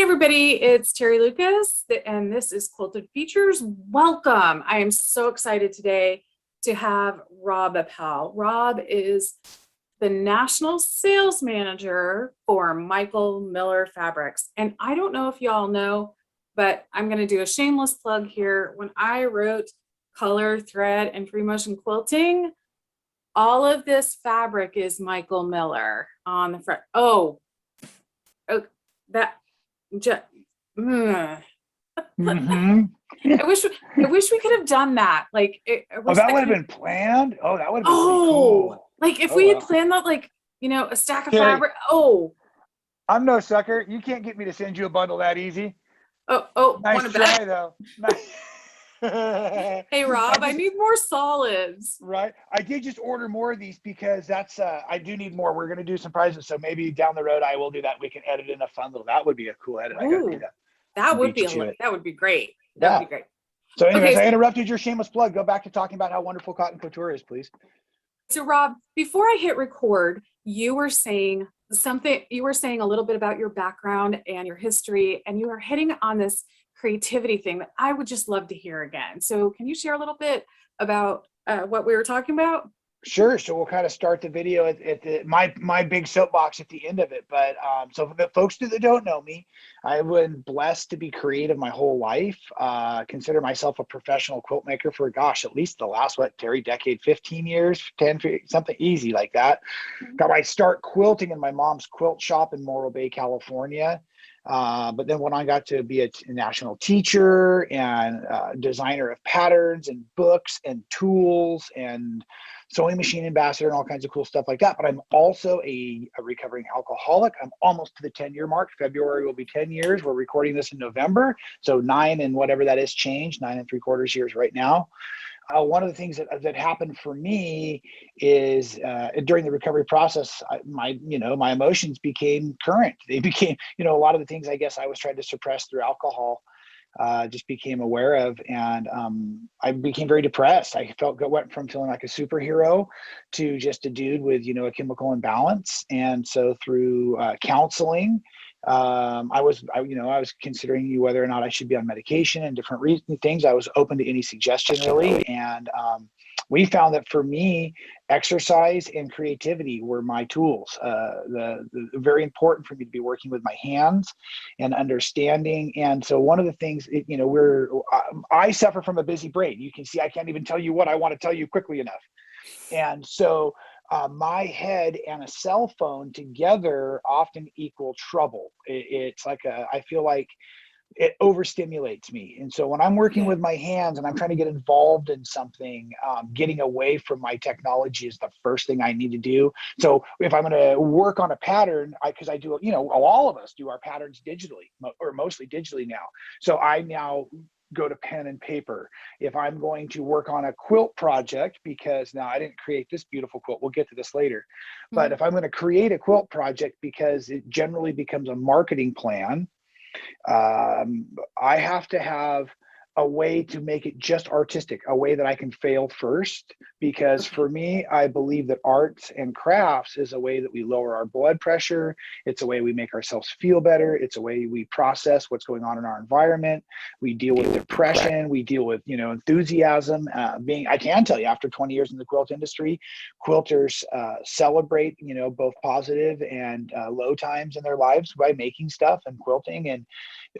everybody, it's Terry Lucas, and this is Quilted Features. Welcome. I am so excited today to have Rob Appell. Rob is the National Sales Manager for Michael Miller Fabrics. And I don't know if y'all know, but I'm going to do a shameless plug here. When I wrote Color, Thread, and Free Motion Quilting, all of this fabric is Michael Miller on the front. Oh, that just, I wish we could have done that. Like, oh, that would have been planned. Oh, that would have been pretty cool. Like if we had planned that, like, you know, a stack of fabric. Oh, I'm no sucker. You can't get me to send you a bundle that easy. Oh, nice try though. Hey Rob, I need more solids. Right. I did just order more of these because that's I do need more. We're gonna do some prizes, so maybe down the road I will do that. We can edit in a fun little. That would be a cool edit. I gotta do that. That would be great. That would be great. So anyways, I interrupted your shameless plug. Go back to talking about how wonderful cotton couture is, please. So Rob, before I hit record, you were saying something. You were saying a little bit about your background and your history, and you were hitting on this creativity thing that I would just love to hear again. So can you share a little bit about what we were talking about? Sure. So we'll kind of start the video at my big soapbox at the end of it. But so for the folks that don't know me, I've been blessed to be creative my whole life. Consider myself a professional quilt maker for, gosh, at least the last, Terry, decade, 15 years, 10, something easy like that. Got my start quilting in my mom's quilt shop in Morro Bay, California. But then when I got to be a national teacher and designer of patterns and books and tools and sewing machine ambassador and all kinds of cool stuff like that. But I'm also a recovering alcoholic. I'm almost to the 10-year mark. February will be 10 years. We're recording this in November. So 9 and whatever that is changed, 9 3/4 years right now. One of the things that happened for me is during the recovery process, my emotions became current. They became, a lot of the things I guess I was trying to suppress through alcohol, just became aware of, and I became very depressed. I went from feeling like a superhero to just a dude with, a chemical imbalance. And so through counseling, I was considering whether or not I should be on medication and different things. I was open to any suggestion really. And we found that for me, exercise and creativity were my tools. The very important for me to be working with my hands and understanding. And so one of the things, I suffer from a busy brain. You can see I can't even tell you what I want to tell you quickly enough. And so my head and a cell phone together often equal trouble. It's like I feel like it overstimulates me. And so when I'm working with my hands and I'm trying to get involved in something, getting away from my technology is the first thing I need to do. So if I'm going to work on a pattern, because I do, all of us do our patterns digitally, or mostly digitally now. So I now go to pen and paper. If I'm going to work on a quilt project, because now I didn't create this beautiful quilt, we'll get to this later. But if I'm going to create a quilt project, because it generally becomes a marketing plan, I have to have a way to make it just artistic, a way that I can fail first. Because for me, I believe that arts and crafts is a way that we lower our blood pressure. It's a way we make ourselves feel better. It's a way we process what's going on in our environment. We deal with depression. We deal with, enthusiasm. I can tell you, after 20 years in the quilt industry, quilters celebrate, both positive and low times in their lives by making stuff and quilting. And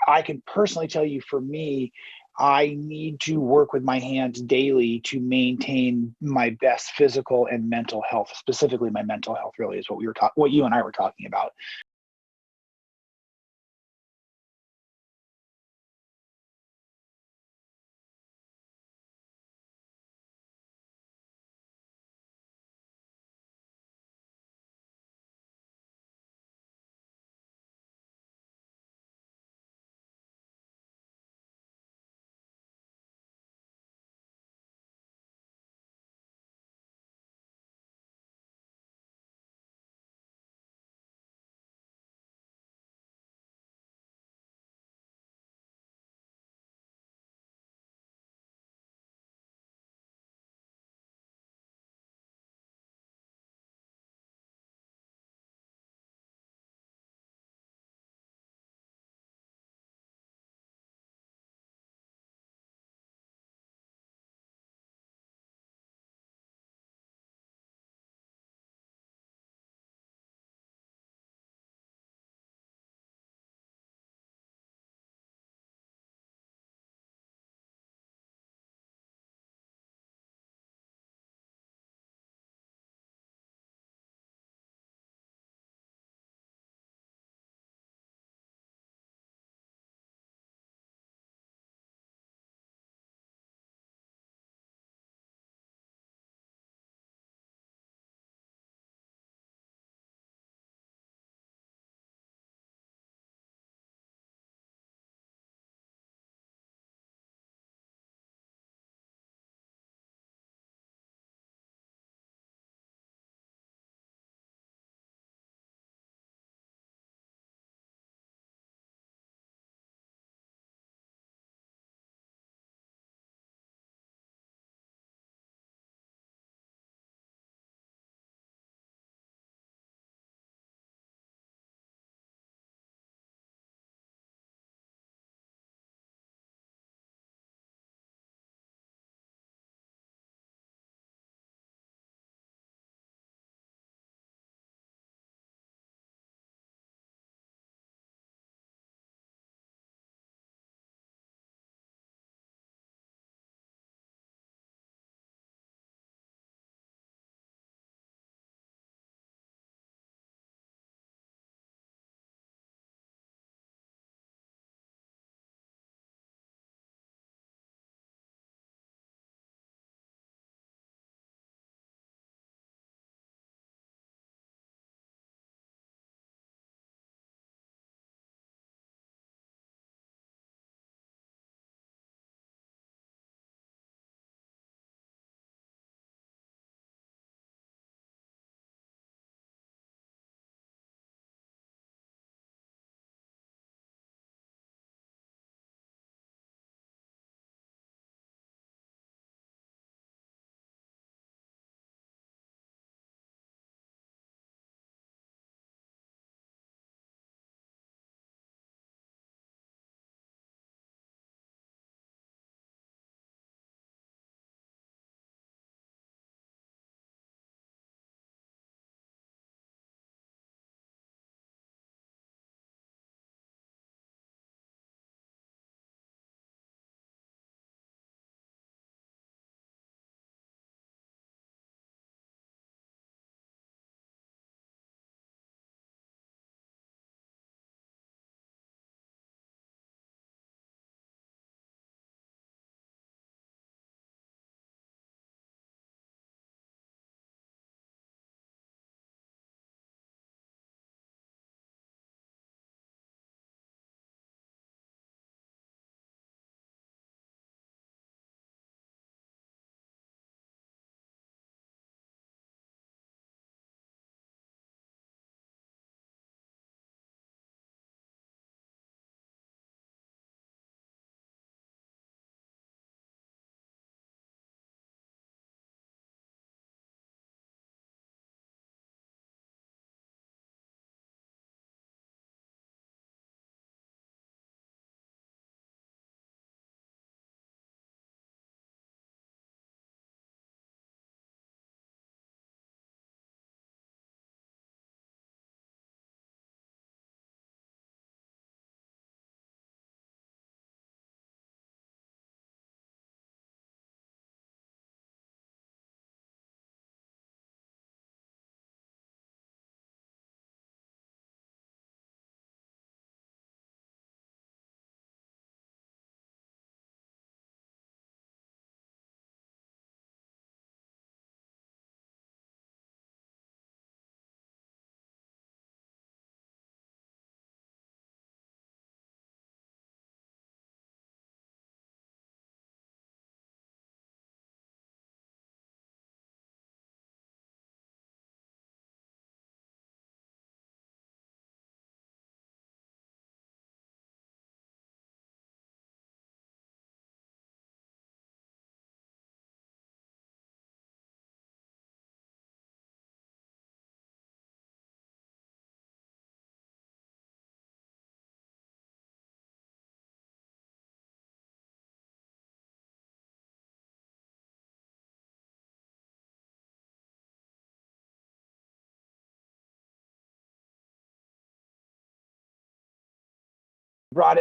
I can personally tell you, for me, I need to work with my hands daily to maintain my best physical and mental health. Specifically, my mental health really is what you and I were talking about.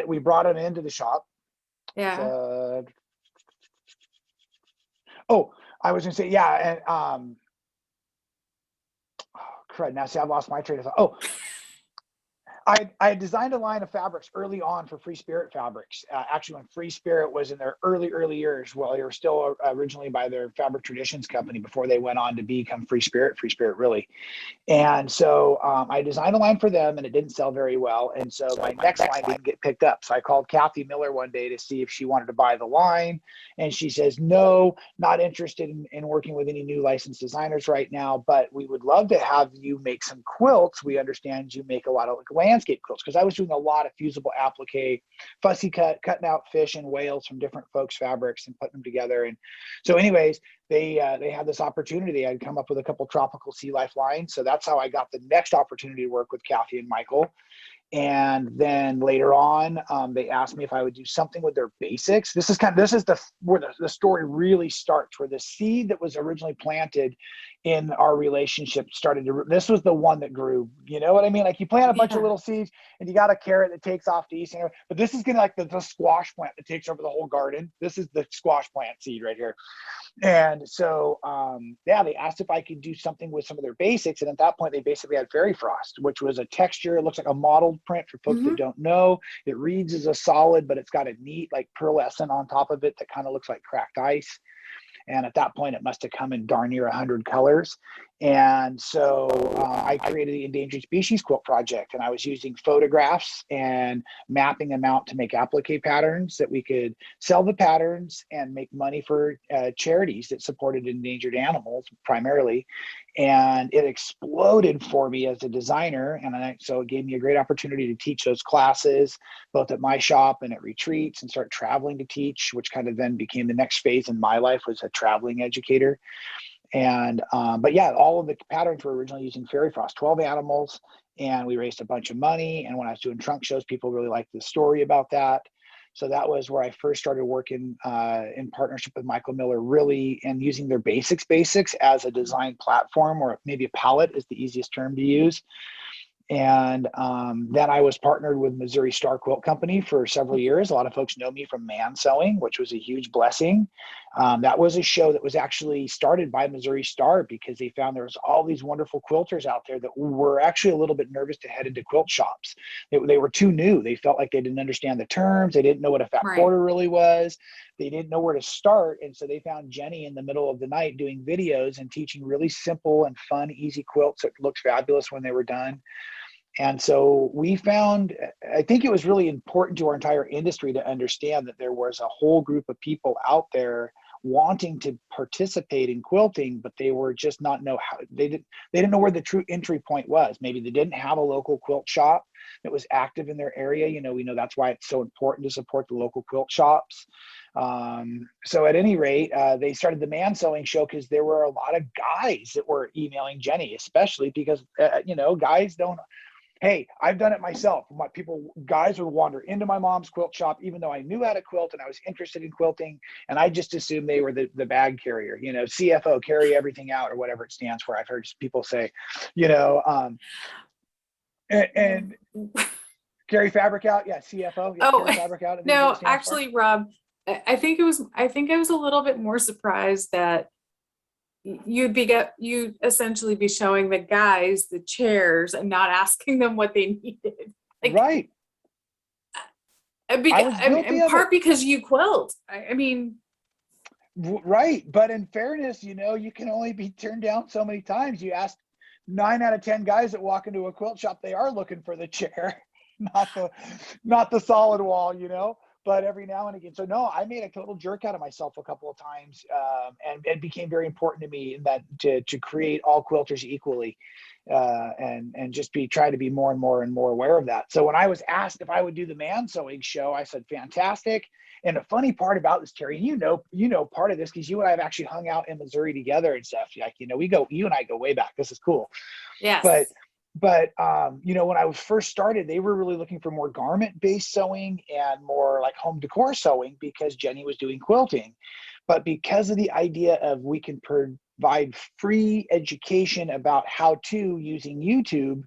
we brought it into the shop. Yeah. Oh, I was gonna say, yeah, and oh, crud, now see, I've lost my train of thought. Oh, I designed a line of fabrics early on for Free Spirit Fabrics. Actually, when Free Spirit was in their early years, well, they were still originally by their Fabric Traditions company before they went on to become Free Spirit really. And so I designed a line for them and it didn't sell very well. And so my next line didn't get picked up. So I called Kathy Miller one day to see if she wanted to buy the line. And she says, no, not interested in working with any new licensed designers right now, but we would love to have you make some quilts. We understand you make a lot of like landscape quilts, because I was doing a lot of fusible applique, fussy cutting out fish and whales from different folks' fabrics and putting them together. And so anyways, they had this opportunity. I'd come up with a couple tropical sea life lines. So that's how I got the next opportunity to work with Kathy and Michael. And then later on, they asked me if I would do something with their basics. This is where the story really starts, where the seed that was originally planted in our relationship this was the one that grew. You know what I mean? Like you plant a bunch of little seeds and you got a carrot that takes off to east, but this is gonna like the squash plant that takes over the whole garden. This is the squash plant seed right here. And so, yeah, they asked if I could do something with some of their basics. And at that point, they basically had Fairy Frost, which was a texture. It looks like a mottled print for folks that don't know. It reads as a solid, but it's got a neat like pearlescent on top of it that kind of looks like cracked ice. And at that point, it must have come in darn near 100 colors. And so I created the Endangered Species Quilt Project, and I was using photographs and mapping them out to make applique patterns that we could sell the patterns and make money for charities that supported endangered animals primarily. And it exploded for me as a designer. And so it gave me a great opportunity to teach those classes, both at my shop and at retreats, and start traveling to teach, which kind of then became the next phase in my life, was a traveling educator. And but yeah, all of the patterns were originally using Fairy Frost, 12 animals, and we raised a bunch of money. And when I was doing trunk shows, people really liked the story about that. So that was where I first started working in partnership with Michael Miller, really, and using their basics as a design platform, or maybe a palette is the easiest term to use. And then I was partnered with Missouri Star Quilt Company for several years. A lot of folks know me from Man Sewing, which was a huge blessing. That was a show that was actually started by Missouri Star because they found there was all these wonderful quilters out there that were actually a little bit nervous to head into quilt shops. They were too new. They felt like they didn't understand the terms. They didn't know what a fat quarter really was. They didn't know where to start. And so they found Jenny in the middle of the night doing videos and teaching really simple and fun, easy quilts that looked fabulous when they were done. And so we found, I think it was really important to our entire industry to understand that there was a whole group of people out there wanting to participate in quilting, but they were just not know how. They didn't know where the true entry point was. Maybe they didn't have a local quilt shop that was active in their area. You know, we know that's why it's so important to support the local quilt shops. So at any rate, they started the Man Sewing show because there were a lot of guys that were emailing Jenny, especially because, you know, guys don't. Hey, I've done it myself. Guys would wander into my mom's quilt shop, even though I knew how to quilt and I was interested in quilting. And I just assumed they were the bag carrier, you know, CFO, carry everything out, or whatever it stands for. I've heard people say, you know, and carry fabric out. Yeah. CFO. Yeah, oh, carry fabric out. No, actually, Rob, I think I was a little bit more surprised that you'd essentially be showing the guys the chairs and not asking them what they needed. Like, right. In part because you quilt. I mean, right. But in fairness, you know, you can only be turned down so many times. You ask 9 out of 10 guys that walk into a quilt shop, they are looking for the chair, not the solid wall, you know. But every now and again, so no, I made a total jerk out of myself a couple of times, and it became very important to me that to create all quilters equally, and just try to be more and more aware of that. So when I was asked if I would do the Man Sewing show, I said fantastic. And the funny part about this, Terry, you know part of this because you and I have actually hung out in Missouri together and stuff. Like, you know, you and I go way back. This is cool. Yes. But you know, when I was first started, they were really looking for more garment-based sewing and more like home decor sewing because Jenny was doing quilting. But because of the idea of we can provide free education about how to using YouTube,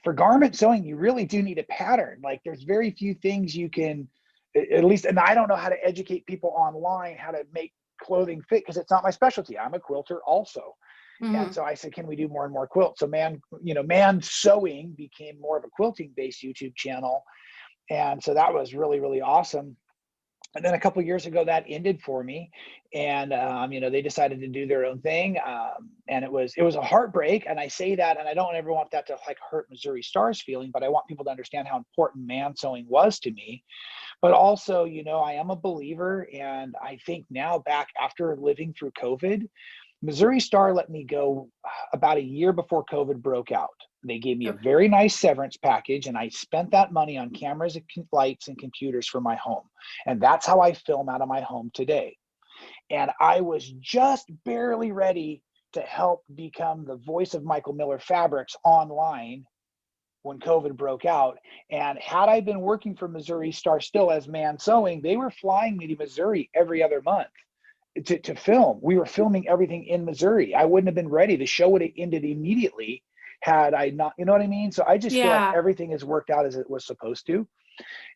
for garment sewing, you really do need a pattern. Like there's very few things you can, at least, and I don't know how to educate people online how to make clothing fit because it's not my specialty. I'm a quilter also. And so I said, can we do more and more quilts? So man sewing became more of a quilting based YouTube channel. And so that was really, really awesome. And then a couple of years ago that ended for me, and they decided to do their own thing, and it was a heartbreak. And I say that, and I don't ever want that to like hurt Missouri Star's feeling, but I want people to understand how important man sewing was to me. But also, I am a believer, and I think now back after living through COVID, Missouri Star let me go about a year before COVID broke out. They gave me a very nice severance package, and I spent that money on cameras and lights and computers for my home. And that's how I film out of my home today. And I was just barely ready to help become the voice of Michael Miller Fabrics online when COVID broke out. And had I been working for Missouri Star still as man sewing, they were flying me to Missouri every other month to film. We were filming everything in Missouri. I wouldn't have been ready. The show would have ended immediately had I not, you know what I mean? So I just feel like everything has worked out as it was supposed to.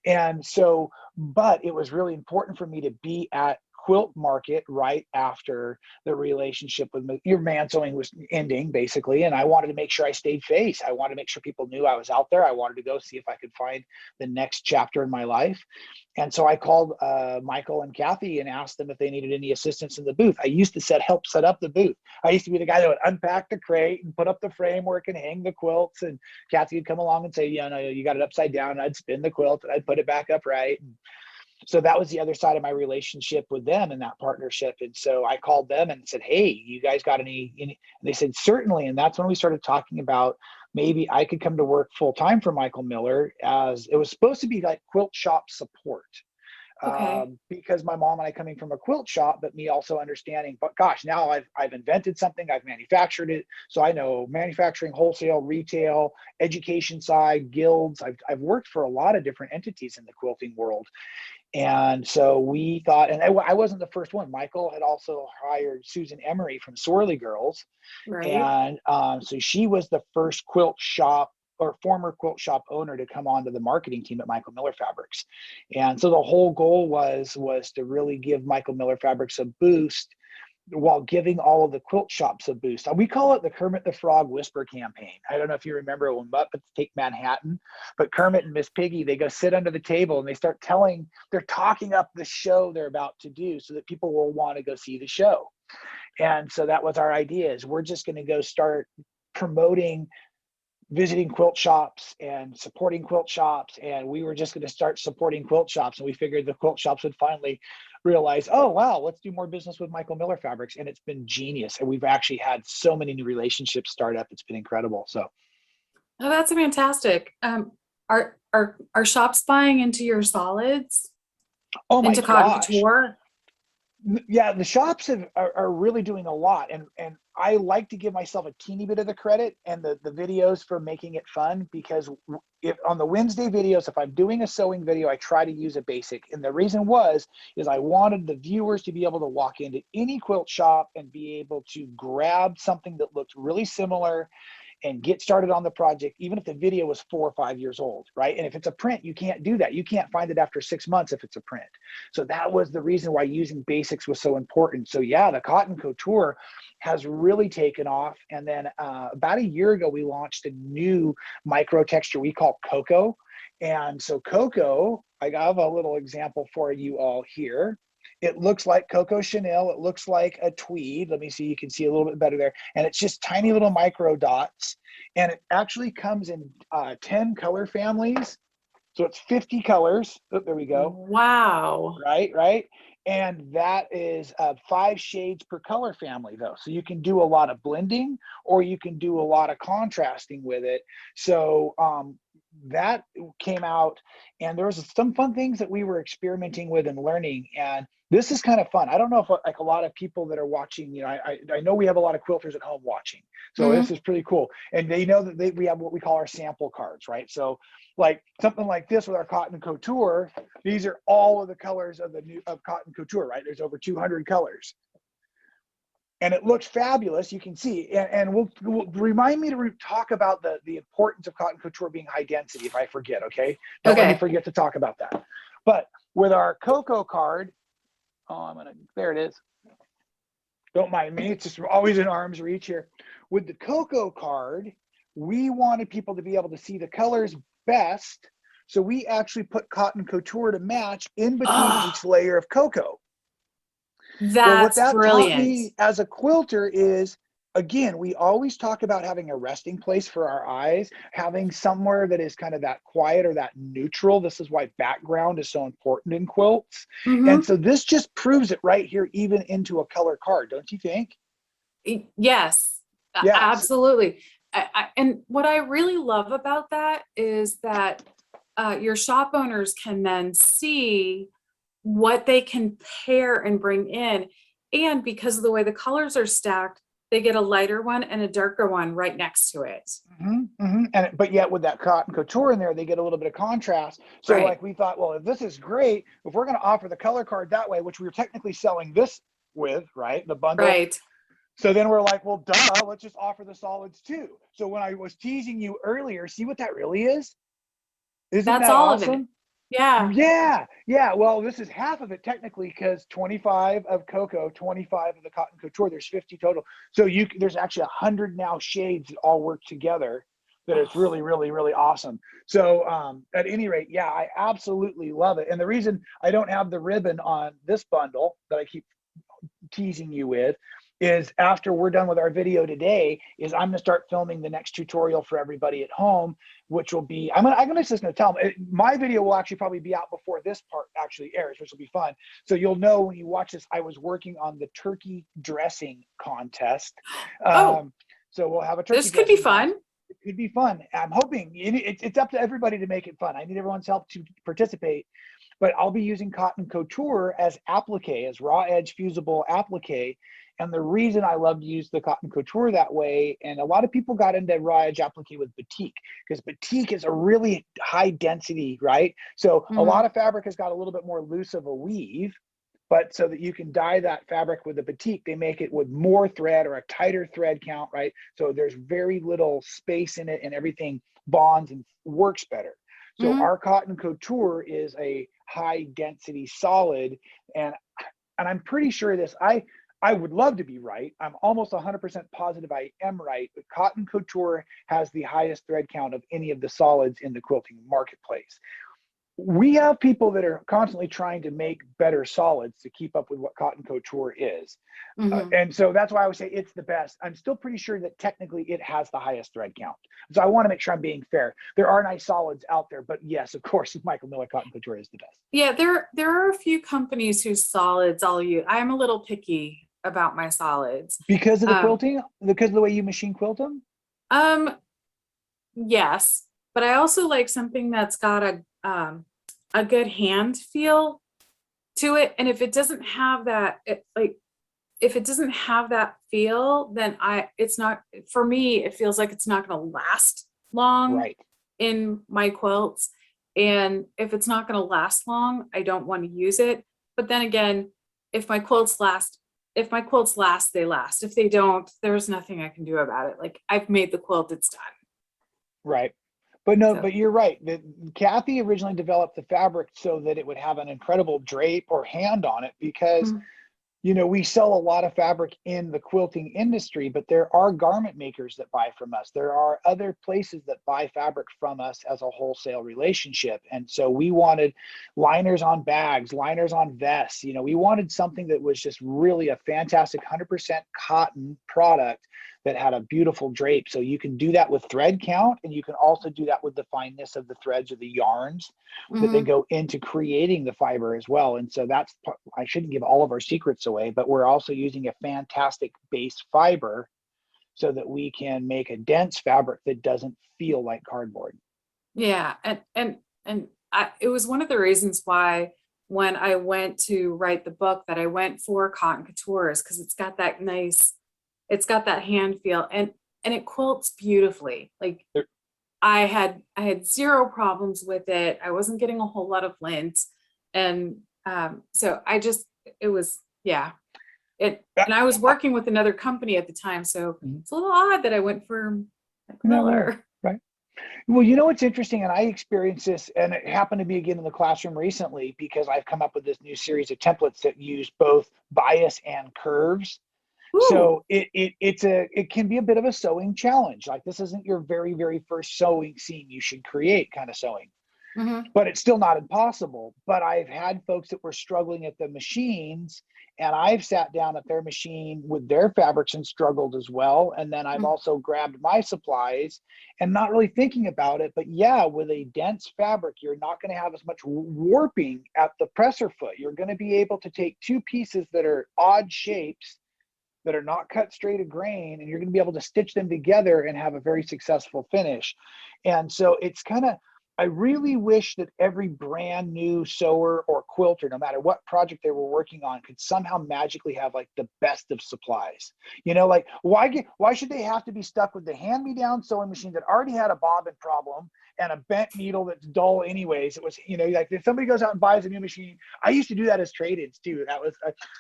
And so, but it was really important for me to be at Quilt Market right after the relationship with your man sewing was ending, basically. And I wanted to make sure I stayed face. I wanted to make sure people knew I was out there. I wanted to go see if I could find the next chapter in my life. And so I called Michael and Kathy and asked them if they needed any assistance in the booth. I used to help set up the booth. I used to be the guy that would unpack the crate and put up the framework and hang the quilts. And Kathy would come along and say, yeah, no, you got it upside down. And I'd spin the quilt and I'd put it back upright. And so that was the other side of my relationship with them in that partnership. And so I called them and said, hey, you guys got any? And they said, certainly. And that's when we started talking about maybe I could come to work full time for Michael Miller, as it was supposed to be like quilt shop support. Because my mom and I coming from a quilt shop, but me also understanding, but gosh, now I've invented something, I've manufactured it. So I know manufacturing, wholesale, retail, education side, guilds. I've worked for a lot of different entities in the quilting world. And so we thought, and I wasn't the first one. Michael had also hired Susan Emery from Swirly Girls. And so she was the first quilt shop or former quilt shop owner to come onto the marketing team at Michael Miller Fabrics. And so the whole goal was to really give Michael Miller Fabrics a boost while giving all of the quilt shops a boost. We call it the Kermit the Frog Whisper campaign. I don't know if you remember when Muppets Take Manhattan, but Kermit and Miss Piggy, they go sit under the table and they start they're talking up the show they're about to do so that people will want to go see the show. And so that was our idea, is we're just going to go start promoting visiting quilt shops and supporting quilt shops. And we were just going to start supporting quilt shops. And we figured the quilt shops would finally realize, oh, wow, let's do more business with Michael Miller Fabrics. And it's been genius. And we've actually had so many new relationships start up. It's been incredible. So. Oh, that's fantastic. Are shops buying into your solids? Oh my into gosh. Couture? Yeah, the shops are really doing a lot, and I like to give myself a teeny bit of the credit and the videos for making it fun, because if on the Wednesday videos, if I'm doing a sewing video, I try to use a basic. And the reason is I wanted the viewers to be able to walk into any quilt shop and be able to grab something that looked really similar and get started on the project, even if the video was 4 or 5 years old, right? And if it's a print, you can't do that. You can't find it after 6 months if it's a print. So that was the reason why using basics was so important. So yeah, the cotton couture has really taken off. And then about a year ago, we launched a new micro texture we call Cocoa. And so Cocoa, I have a little example for you all here. It looks like Coco Chanel. It looks like a tweed. Let me see, you can see a little bit better there. And it's just tiny little micro dots. And it actually comes in 10 color families. So it's 50 colors. Oh, there we go. Wow. Right. And that is 5 shades per color family though. So you can do a lot of blending or you can do a lot of contrasting with it. So that came out, and there was some fun things that we were experimenting with and learning. And this is kind of fun. I don't know if like a lot of people that are watching, I know we have a lot of quilters at home watching. So This is pretty cool. And they know that we have what we call our sample cards, right? So like something like this with our cotton couture, these are all of the colors of cotton couture, right? There's over 200 colors. and it looks fabulous. You can see, and we'll remind me to talk about the importance of cotton couture being high density if I forget. Okay, don't let me forget to talk about that. But with our cocoa card, there it is. Don't mind me, it's just always in arm's reach here. With the cocoa card, we wanted people to be able to see the colors best, so we actually put cotton couture to match in between each layer of cocoa. Well, what that taught me as a quilter is, again, we always talk about having a resting place for our eyes, having somewhere that is kind of that quiet or that neutral. This is why background is so important in quilts. And so this just proves it right here, even into a color card, don't you think? Yes, absolutely. And what I really love about that is that your shop owners can then see what they can pair and bring in. And because of the way the colors are stacked, they get a lighter one and a darker one right next to it. But yet with that cotton couture in there, they get a little bit of contrast. So like we thought, well, if this is great, if we're going to offer the color card that way, which we were technically selling this with, right? The bundle. Right. So then we're like, well, duh, let's just offer the solids too. So when I was teasing you earlier, see what that really is? Isn't that awesome? All of it. Yeah. Yeah. Well, this is half of it technically, because 25 of cocoa, 25 of the cotton couture. There's 50 total. So there's actually 100 now shades that all work together. That is really, really, really awesome. So at any rate, yeah, I absolutely love it. And the reason I don't have the ribbon on this bundle that I keep teasing you with is, after we're done with our video today, is I'm going to start filming the next tutorial for everybody at home, which will be, I'm just going to tell them, my video will actually probably be out before this part actually airs, which will be fun. So you'll know when you watch this, I was working on the turkey dressing contest. So we'll have a turkey. This could be fun. It could be fun. I'm hoping it's up to everybody to make it fun. I need everyone's help to participate. But I'll be using cotton couture as applique, as raw edge fusible applique. And the reason I love to use the cotton couture that way, and a lot of people got into raw edge applique with batik, because batik is a really high density, right? So a lot of fabric has got a little bit more loose of a weave, but so that you can dye that fabric with the batik, they make it with more thread or a tighter thread count, right? So there's very little space in it, and everything bonds and works better. So our cotton couture is a high density solid, and I'm pretty sure this, I would love to be right. I'm almost 100% positive I am right, but cotton couture has the highest thread count of any of the solids in the quilting marketplace. We have people that are constantly trying to make better solids to keep up with what cotton couture is. And so that's why I would say it's the best. I'm still pretty sure that technically it has the highest thread count. So I want to make sure I'm being fair. There are nice solids out there, but yes, of course, Michael Miller Cotton Couture is the best. Yeah, there are a few companies whose solids I'll use. I'm a little picky about my solids. Because of the quilting? Because of the way you machine quilt them? Yes, but I also like something that's got a good hand feel to it. And if it doesn't have that, if it doesn't have that feel, then it's not, for me, it feels like it's not going to last long in my quilts. And if it's not going to last long, I don't want to use it. But then again, if my quilts last, they last. If they don't, there's nothing I can do about it. Like, I've made the quilt, it's done. Right. But no, but you're right. Kathy originally developed the fabric so that it would have an incredible drape or hand on it, because you know, we sell a lot of fabric in the quilting industry, but there are garment makers that buy from us. There are other places that buy fabric from us as a wholesale relationship. And so we wanted liners on bags, liners on vests. You know, we wanted something that was just really a fantastic 100% cotton product that had a beautiful drape. So you can do that with thread count, and you can also do that with the fineness of the threads or the yarns that they go into creating the fiber as well. And so that's, I shouldn't give all of our secrets away, but we're also using a fantastic base fiber so that we can make a dense fabric that doesn't feel like cardboard. Yeah, and it was one of the reasons why when I went to write the book that I went for cotton couture, is because it's got that nice, it's got that hand feel, and it quilts beautifully. Like, I had zero problems with it. I wasn't getting a whole lot of lint, and so it was, yeah. And I was working with another company at the time, so it's a little odd that I went for Miller. Right. Well, you know what's interesting, and I experienced this, and it happened to be again in the classroom recently because I've come up with this new series of templates that use both bias and curves. Ooh. So it can be a bit of a sewing challenge. Like this isn't your very first sewing scene you should create kind of sewing. But it's still not impossible. But I've had folks that were struggling at the machines, and I've sat down at their machine with their fabrics and struggled as well. And then I've also grabbed my supplies and not really thinking about it. But yeah, with a dense fabric, you're not going to have as much warping at the presser foot. You're going to be able to take two pieces that are odd shapes that are not cut straight a grain, and you're going to be able to stitch them together and have a very successful finish. And so it's kind of, I really wish that every brand new sewer or quilter, no matter what project they were working on, could somehow magically have like the best of supplies. You know, like why should they have to be stuck with the hand-me-down sewing machine that already had a bobbin problem and a bent needle that's dull anyways? It was, you know, like if somebody goes out and buys a new machine, I used to do that as trade-ins too. That was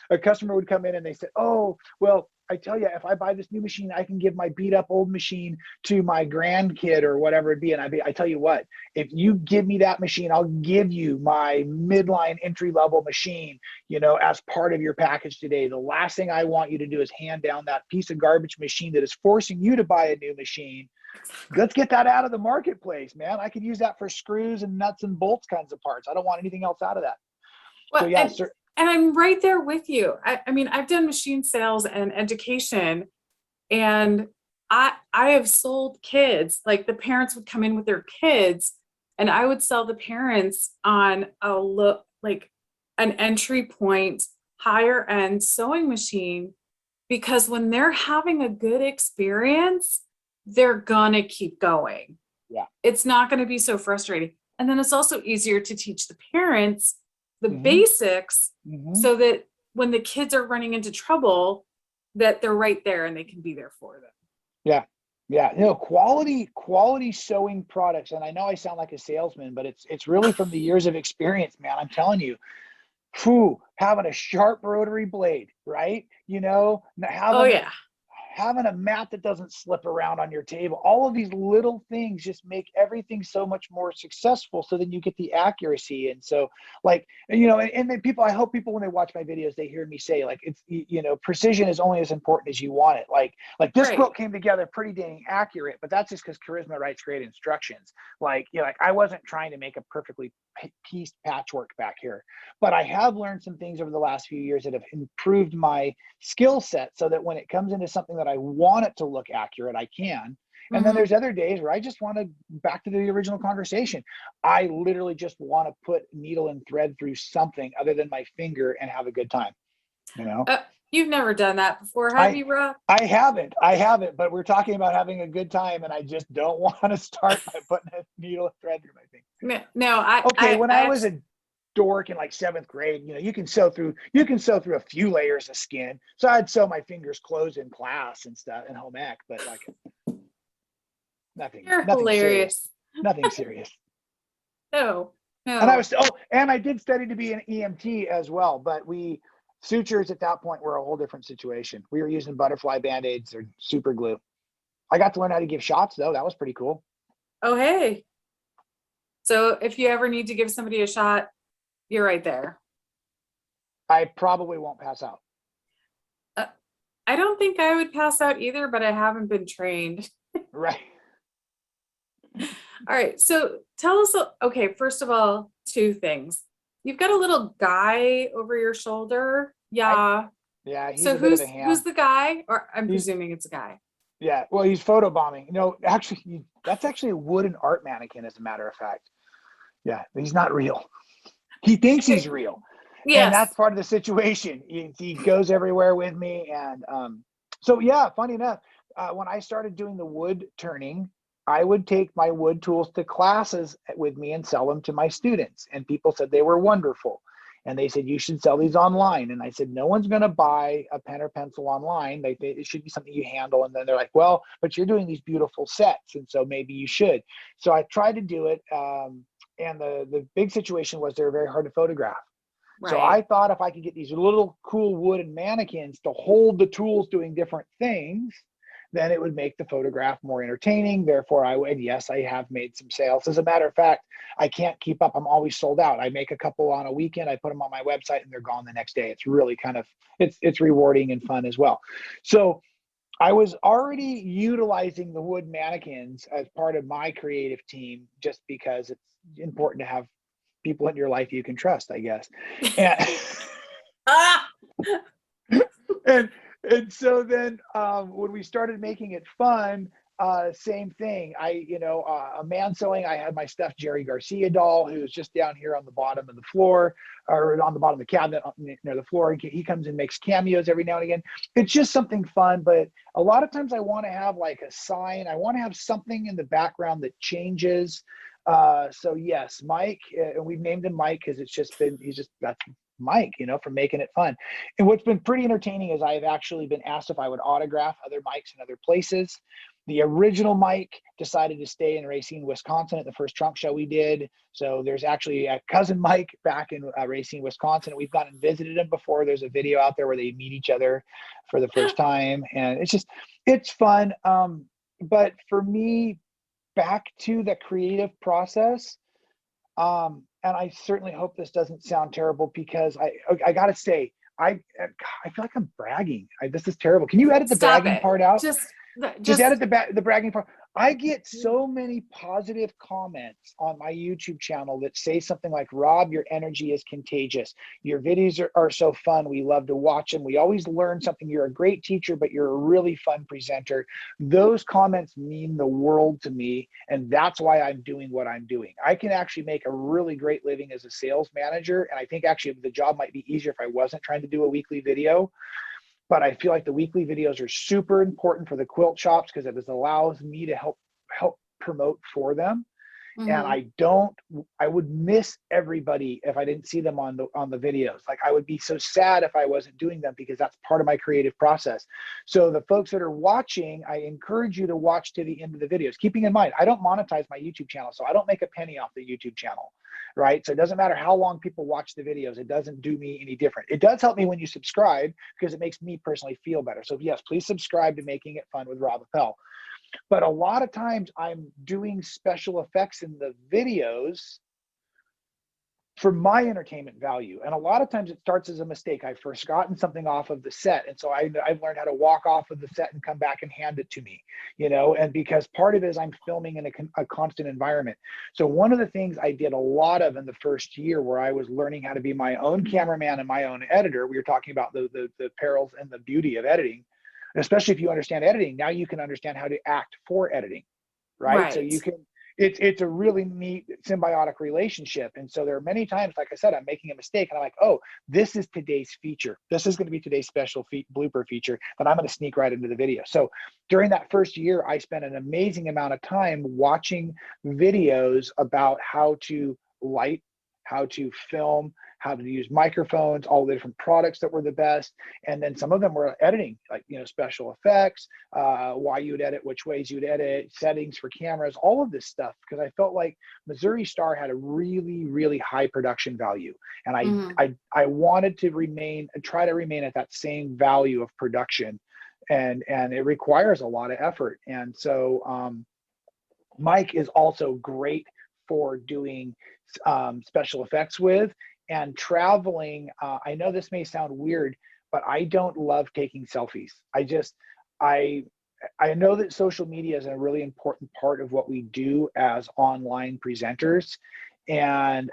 a customer would come in and they said, oh, well, I tell you, if I buy this new machine, I can give my beat up old machine to my grandkid or whatever it be. And I tell you what, if you give me that machine, I'll give you my midline entry level machine, you know, as part of your package today. The last thing I want you to do is hand down that piece of garbage machine that is forcing you to buy a new machine. Let's get that out of the marketplace, man. I could use that for screws and nuts and bolts kinds of parts. I don't want anything else out of that. Well, so yeah, sir. And I'm right there with you. I mean, I've done machine sales and education, and I have sold kids. Like the parents would come in with their kids, and I would sell the parents on like an entry point, higher end sewing machine, because when they're having a good experience, they're gonna keep going. Yeah, it's not going to be so frustrating, and then it's also easier to teach the parents the basics, so that when the kids are running into trouble, that they're right there and they can be there for them. Yeah. Yeah. You know, quality sewing products. And I know I sound like a salesman, but it's really from the years of experience, man. I'm telling you, having a sharp rotary blade, right? You know, having a mat that doesn't slip around on your table. All of these little things just make everything so much more successful, so then you get the accuracy. And so, like, you know, and then I hope people, when they watch my videos, they hear me say, like, it's, you know, precision is only as important as you want it. Like this quilt came together pretty dang accurate, but that's just because Charisma writes great instructions. Like, you know, like I wasn't trying to make a perfectly pieced patchwork back here, but I have learned some things over the last few years that have improved my skill set, so that when it comes into something that I want it to look accurate, I can. And then there's other days where I just want to, back to the original conversation, I literally just want to put needle and thread through something other than my finger and have a good time, you know? You've never done that before, have you, Rob? I haven't, but we're talking about having a good time, and I just don't want to start by putting a needle and thread through my finger. No, when I was a dork in like 7th grade, you know, you can sew through a few layers of skin. So I'd sew my fingers closed in class and stuff in home ec, but like nothing hilarious. Nothing serious. No. And I did study to be an EMT as well, but sutures at that point were a whole different situation. We were using butterfly band-aids or super glue. I got to learn how to give shots though. That was pretty cool. Oh, hey. So if you ever need to give somebody a shot, you're right there. I probably won't pass out. I don't think I would pass out either, but I haven't been trained. Right. All right. So tell us, okay, first of all, 2 things. You've got a little guy over your shoulder. Yeah. He's a bit of a ham. Who's the guy? Or I'm presuming it's a guy. Yeah. Well, he's photobombing. No, actually, that's actually a wooden art mannequin, as a matter of fact. Yeah. He's not real. He thinks he's real. Yes. And that's part of the situation. He goes everywhere with me. And so, yeah, funny enough, when I started doing the wood turning, I would take my wood tools to classes with me and sell them to my students. And people said they were wonderful. And they said, you should sell these online. And I said, no one's going to buy a pen or pencil online. It should be something you handle. And then they're like, well, but you're doing these beautiful sets, and so maybe you should. So I tried to do it. And the big situation was they were very hard to photograph. So Right. I thought if I could get these little cool wooden mannequins to hold the tools doing different things, then it would make the photograph more entertaining. Therefore, and yes, I have made some sales. As a matter of fact, I can't keep up. I'm always sold out. I make a couple on a weekend, I put them on my website, and they're gone the next day. It's really kind of, it's rewarding and fun as well. So I was already utilizing the wood mannequins as part of my creative team, just because it's important to have people in your life you can trust, I guess. And Ah! and so then when we started making it fun, same thing. A man sewing, I had my stuffed Jerry Garcia doll, who's just down here on the bottom of the floor, or on the bottom of the cabinet near the floor. He comes and makes cameos every now and again. It's just something fun, but a lot of times I want to have like a sign. I want to have something in the background that changes. So yes, Mike, and we've named him Mike because that's Mike, for making it fun. And what's been pretty entertaining is I've actually been asked if I would autograph other Mikes in other places. The original Mike decided to stay in Racine, Wisconsin at the first trunk show we did. So there's actually a cousin Mike back in Racine, Wisconsin. We've gone and visited him before. There's a video out there where they meet each other for the first time. And it's fun. But for me, back to the creative process, and I certainly hope this doesn't sound terrible, because I gotta say, I feel like I'm bragging. This is terrible. Can you edit the Stop bragging it. part out? Just Just edit the bragging part. I get so many positive comments on my YouTube channel that say something like, Rob, your energy is contagious. Your videos are so fun. We love to watch them. We always learn something. You're a great teacher, but you're a really fun presenter. Those comments mean the world to me. And that's why I'm doing what I'm doing. I can actually make a really great living as a sales manager. And I think actually the job might be easier if I wasn't trying to do a weekly video. But I feel like the weekly videos are super important for the quilt shops, because it allows me to help promote for them. And I would miss everybody if I didn't see them on the videos. Like, I would be so sad if I wasn't doing them, because that's part of my creative process. So the folks that are watching, I encourage you to watch to the end of the videos, keeping in mind, I don't monetize my YouTube channel, so I don't make a penny off the YouTube channel, right? So it doesn't matter how long people watch the videos. It doesn't do me any different. It does help me when you subscribe, because it makes me personally feel better. So yes, please subscribe to Making It Fun with Rob Appell. But a lot of times I'm doing special effects in the videos for my entertainment value. And a lot of times it starts as a mistake. I've forgotten something off of the set. And so I've learned how to walk off of the set and come back and hand it to me, and because part of it is I'm filming in a constant environment. So one of the things I did a lot of in the first year, where I was learning how to be my own cameraman and my own editor, we were talking about the perils and the beauty of editing. Especially if you understand editing, now you can understand how to act for editing, right? So you can, it's a really neat symbiotic relationship. And so there are many times, like I said, I'm making a mistake and I'm like, oh, this is today's feature. This is going to be today's special blooper feature that I'm going to sneak right into the video. So during that first year, I spent an amazing amount of time watching videos about how to light, how to film, how to use microphones, all the different products that were the best. And then some of them were editing, like, special effects, why you would edit, which ways you would edit, settings for cameras, all of this stuff, because I felt like Missouri Star had a really, really high production value. And I wanted to try to remain at that same value of production. And it requires a lot of effort. And so Mike is also great for doing special effects with, and traveling. I know this may sound weird, but I don't love taking selfies. I know that social media is a really important part of what we do as online presenters. And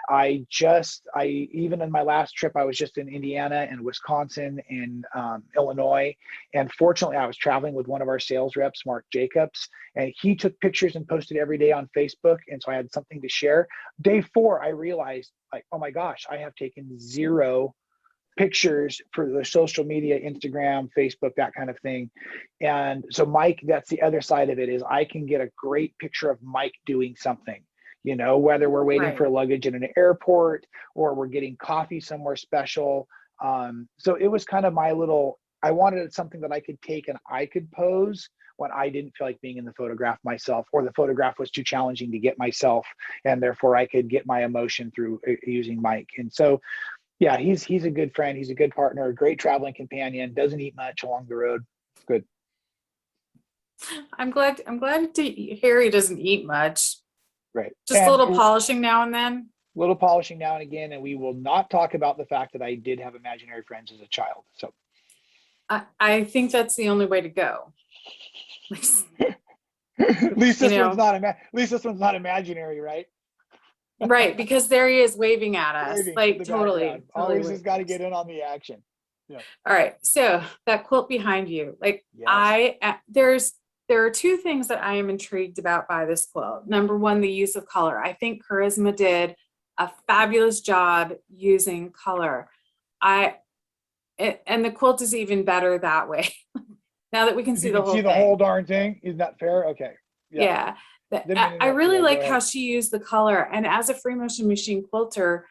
even in my last trip, I was just in Indiana and Wisconsin and Illinois. And fortunately, I was traveling with one of our sales reps, Mark Jacobs, and he took pictures and posted every day on Facebook. And so I had something to share. Day 4, I realized, like, oh my gosh, I have taken 0 pictures for the social media, Instagram, Facebook, that kind of thing. And so Mike, that's the other side of it, is I can get a great picture of Mike doing something, whether we're waiting for luggage in an airport or we're getting coffee somewhere special. So it was kind of I wanted something that I could take and I could pose when I didn't feel like being in the photograph myself, or the photograph was too challenging to get myself, and therefore I could get my emotion through using Mike. And so Yeah, he's a good friend. He's a good partner, a great traveling companion, doesn't eat much along the road. Good. I'm glad Harry doesn't eat much. Right. Just a And little polishing now and then. little polishing now and again, and we will not talk about the fact that I did have imaginary friends as a child. So I think that's the only way to go. at least You this one's know, not imaginary, right? right, because there he is waving at us. Waving in Like the totally, background. totally. Always has got to get in on the action. Yeah. All right. So that quilt behind you, like Yes. there are two things that I am intrigued about by this quilt. Number one, the use of color. I think Charisma did a fabulous job using color. And the quilt is even better that way. Now that we can see You the can whole see the thing. whole darn thing. Isn't that fair? Okay. Yeah. Didn't mean to I interrupt really you. Go like ahead. how she used the color. And as a free motion machine quilter,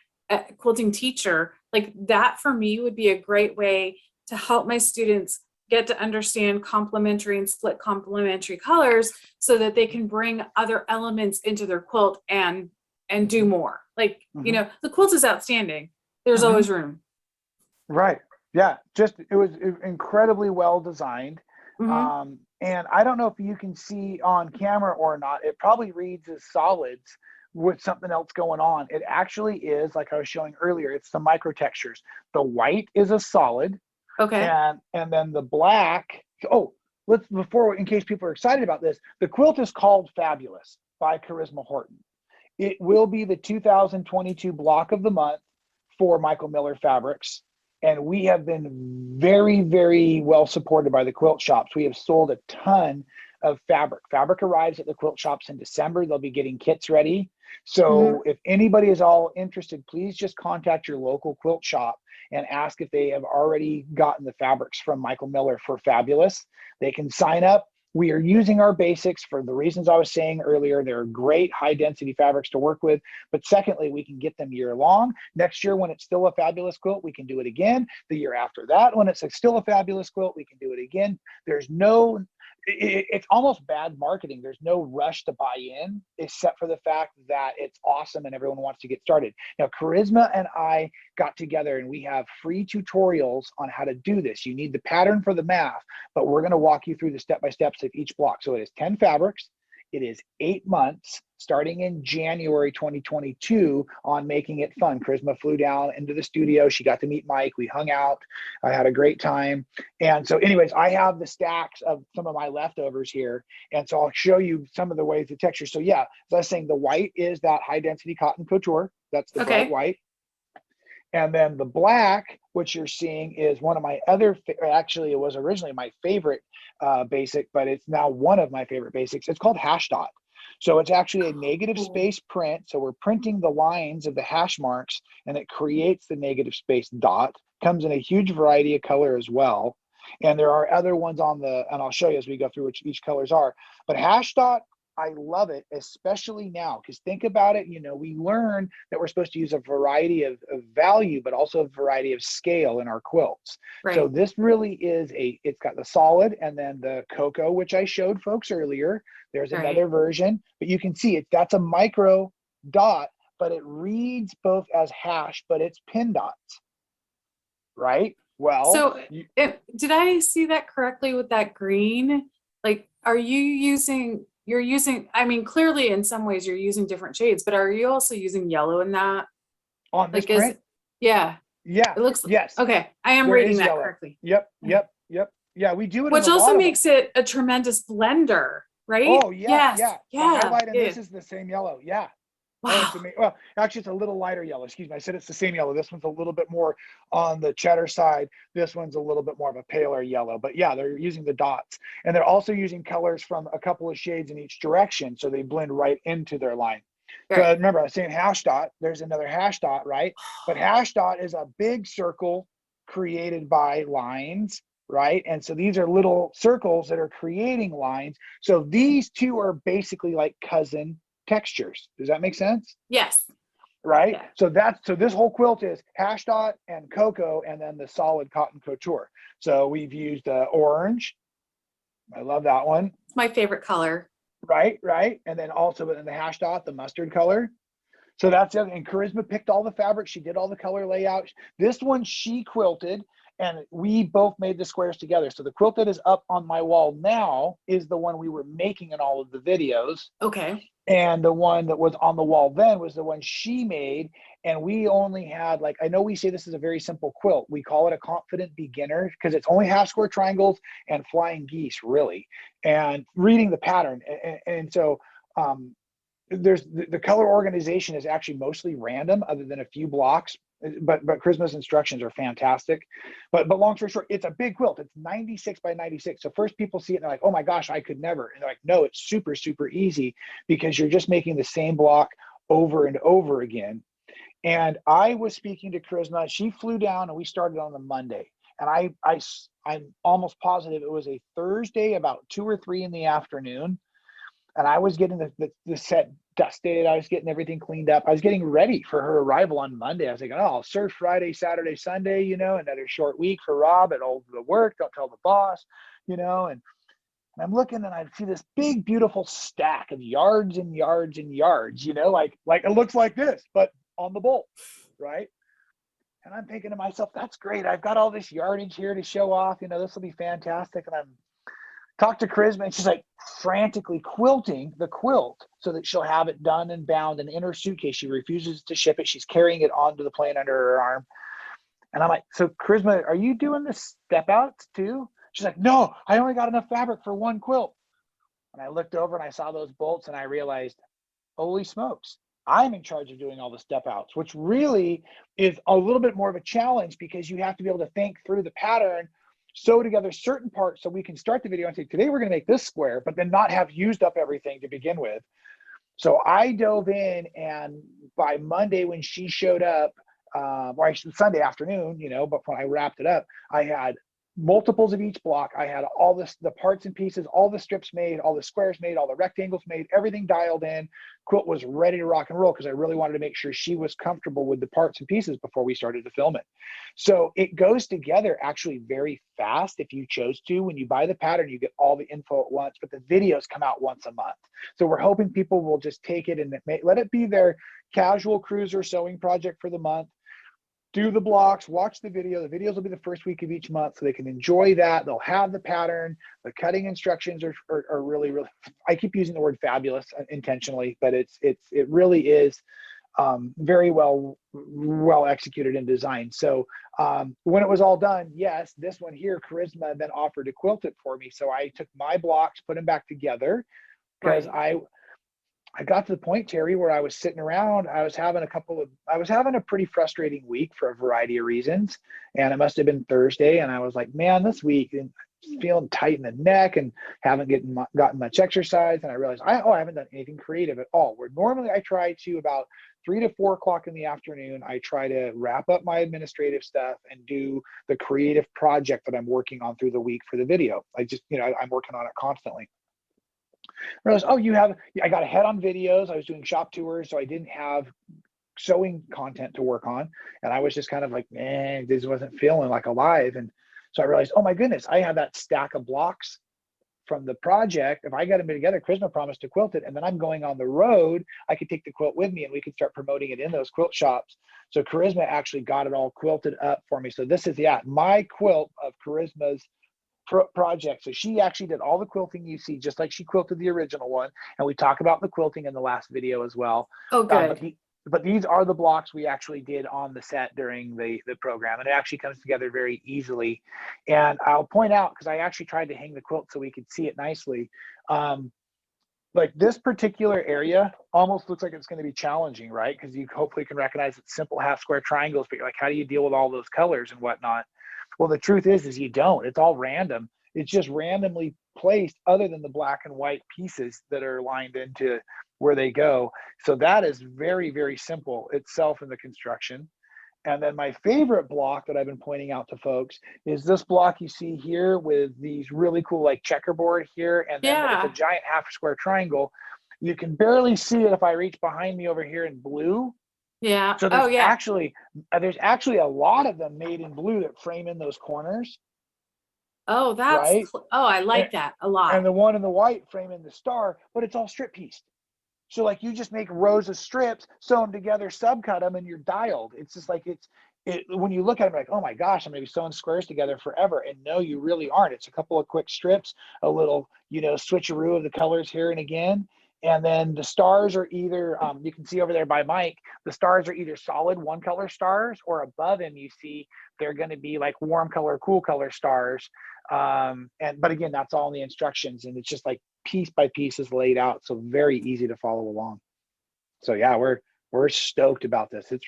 quilting teacher, like that for me would be a great way to help my students get to understand complementary and split complementary colors so that they can bring other elements into their quilt and do more. Like, you know, the quilt is outstanding. There's always room. Right. Yeah. Just it was incredibly well designed. And I don't know if you can see on camera or not. It probably reads as solids with something else going on. It actually is, like I was showing earlier, it's the micro textures. The white is a solid. Okay. And then the black. Oh, in case people are excited about this, the quilt is called Fabulous by Charisma Horton. It will be the 2022 block of the month for Michael Miller Fabrics. And we have been very, very well supported by the quilt shops. We have sold a ton of fabric. Fabric arrives at the quilt shops in December. They'll be getting kits ready. So if anybody is all interested, please just contact your local quilt shop and ask if they have already gotten the fabrics from Michael Miller for Fabulous. They can sign up. We are using our basics for the reasons I was saying earlier. They're great high density fabrics to work with. But secondly, we can get them year long. Next year, when it's still a fabulous quilt, we can do it again. The year after that, when it's still a fabulous quilt, we can do it again. It's almost bad marketing. There's no rush to buy in, except for the fact that it's awesome and everyone wants to get started. Now, Charisma and I got together and we have free tutorials on how to do this. You need the pattern for the math, but we're going to walk you through the step-by-steps of each block. So it is 10 fabrics. It is 8 months, starting in January 2022 on making it fun. Charisma flew down into the studio. She got to meet Mike. We hung out. I had a great time. And so anyways, I have the stacks of some of my leftovers here. And so I'll show you some of the ways the texture. So yeah, as I was saying, the white is that high density cotton couture. That's the bright white. And then the black, which you're seeing, is one of my other, actually, it was originally my favorite basic, but it's now one of my favorite basics. It's called Hash Dot. So it's actually a negative space print. So we're printing the lines of the hash marks and it creates the negative space dot. Comes in a huge variety of color as well. And there are other ones on and I'll show you as we go through which each colors are. But Hash Dot, I love it, especially now, because think about it, we learn that we're supposed to use a variety of value, but also a variety of scale in our quilts. Right. So this really is it's got the solid and then the cocoa, which I showed folks earlier. There's another version, but you can see that's a micro dot, but it reads both as hash, but it's pin dots, right? Well, so did I see that correctly with that green? Like, you're using, I mean, clearly in some ways you're using different shades, but are you also using yellow in that? On this print? Yeah. Yeah. It looks, yes. Okay. I am reading that correctly. Yep. Yeah, we do it. Which also makes it a tremendous blender, right? Oh, yeah. Yeah. The highlight in this is the same yellow. Yeah. Wow. Oh, it's amazing. Well, actually, it's a little lighter yellow. Excuse me. I said it's the same yellow. This one's a little bit more on the cheddar side. This one's a little bit more of a paler yellow. But yeah, they're using the dots. And they're also using colors from a couple of shades in each direction, so they blend right into their line. Right. So remember, I was saying hash dot. There's another hash dot, right? But hash dot is a big circle created by lines, right? And so these are little circles that are creating lines. So these two are basically like cousin textures. Does that make sense? Yes. Right. Yeah. So this whole quilt is hash dot and cocoa and then the solid cotton couture. So we've used orange. I love that one. It's my favorite color. Right. And then also within the hash dot, the mustard color. So that's it. And Charisma picked all the fabric. She did all the color layout. This one she quilted, and we both made the squares together. So the quilt that is up on my wall now is the one we were making in all of the videos. Okay. And the one that was on the wall then was the one she made. And we only had, like, I know we say this is a very simple quilt. We call it a confident beginner because it's only half square triangles and flying geese, really, and reading the pattern. And so there's the color organization is actually mostly random other than a few blocks, but Charisma's instructions are fantastic. But long story short, it's a big quilt. It's 96 by 96. So first people see it and they're like, oh my gosh, I could never. And they're like, no, it's super, super easy because you're just making the same block over and over again. And I was speaking to Charisma. She flew down and we started on the Monday. And I'm almost positive it was a Thursday about 2 or 3 in the afternoon. And I was getting the set dusted. I was getting everything cleaned up. I was getting ready for her arrival on Monday. I was like, oh, I'll serve Friday, Saturday, Sunday, you know, another short week for Rob at all the work. Don't tell the boss, you know. And I'm looking and I see this big, beautiful stack of yards and yards and yards, you know, like it looks like this, but on the bolt, right? And I'm thinking to myself, that's great. I've got all this yardage here to show off. You know, this will be fantastic. And I'm talked to Charisma and she's like frantically quilting the quilt so that she'll have it done and bound and in her suitcase. She refuses to ship it. She's carrying it onto the plane under her arm. And I'm like, so Charisma, are you doing the step outs too? She's like, no, I only got enough fabric for one quilt. And I looked over and I saw those bolts and I realized, holy smokes, I'm in charge of doing all the step outs, which really is a little bit more of a challenge because you have to be able to think through the pattern, sew together certain parts so we can start the video and say, today we're going to make this square, but then not have used up everything to begin with. So I dove in, and by Monday when she showed up, or actually Sunday afternoon, you know, but when I wrapped it up, I had multiples of each block. I had all this, the parts and pieces, all the strips made, all the squares made, all the rectangles made, everything dialed in. Quilt was ready to rock and roll because I really wanted to make sure she was comfortable with the parts and pieces before we started to film it. So it goes together actually very fast if you chose to. When you buy the pattern, you get all the info at once, but the videos come out once a month. So we're hoping people will just take it and let it be their casual cruiser sewing project for the month. Do the blocks, watch the video. The videos will be the first week of each month so they can enjoy that. They'll have the pattern. The cutting instructions are really, really, I keep using the word fabulous intentionally, but it really is very well executed and designed. So when it was all done, yes, this one here, Charisma then offered to quilt it for me. So I took my blocks, put them back together because I got to the point, Terry, where I was sitting around, I was having a pretty frustrating week for a variety of reasons. And it must have been Thursday. And I was like, man, this week, and feeling tight in the neck and haven't gotten much exercise. And I realized, I haven't done anything creative at all. Where normally I try to about 3 to 4 o'clock in the afternoon, I try to wrap up my administrative stuff and do the creative project that I'm working on through the week for the video. I'm working on it constantly. I realized, I got ahead on videos. I was doing shop tours, so I didn't have sewing content to work on. And I was just kind of like, man, this wasn't feeling like alive. And so I realized, oh my goodness, I have that stack of blocks from the project. If I got them together, Charisma promised to quilt it, and then I'm going on the road, I could take the quilt with me and we could start promoting it in those quilt shops. So Charisma actually got it all quilted up for me. So this is my quilt of Charisma's project. So she actually did all the quilting you see, just like she quilted the original one. And we talk about the quilting in the last video as well. Oh, good. But these are the blocks we actually did on the set during the program. And it actually comes together very easily. And I'll point out, because I actually tried to hang the quilt so we could see it nicely. Like this particular area almost looks like it's going to be challenging, right? Because you hopefully can recognize it's simple half square triangles, but you're like, how do you deal with all those colors and whatnot? Well, the truth is you don't. It's all random. It's just randomly placed other than the black and white pieces that are lined into where they go. So that is very, very simple itself in the construction. And then my favorite block that I've been pointing out to folks is this block you see here with these really cool like checkerboard here. And then it's a giant half square triangle. You can barely see it if I reach behind me over here in blue. Yeah. So there's actually a lot of them made in blue that frame in those corners. Oh, I like that a lot. And the one in the white frame in the star, but it's all strip pieced. So like you just make rows of strips, sew them together, subcut them, and you're dialed. It's just like when you look at it, like, oh my gosh, I'm gonna be sewing squares together forever. And no, you really aren't. It's a couple of quick strips, a little, switcheroo of the colors here and again. And then the stars are either, you can see over there by Mike, the stars are either solid one color stars, or above him you see they're going to be like warm color, cool color stars. But again, that's all in the instructions, and it's just like piece by piece is laid out, so very easy to follow along. So yeah, we're stoked about this. It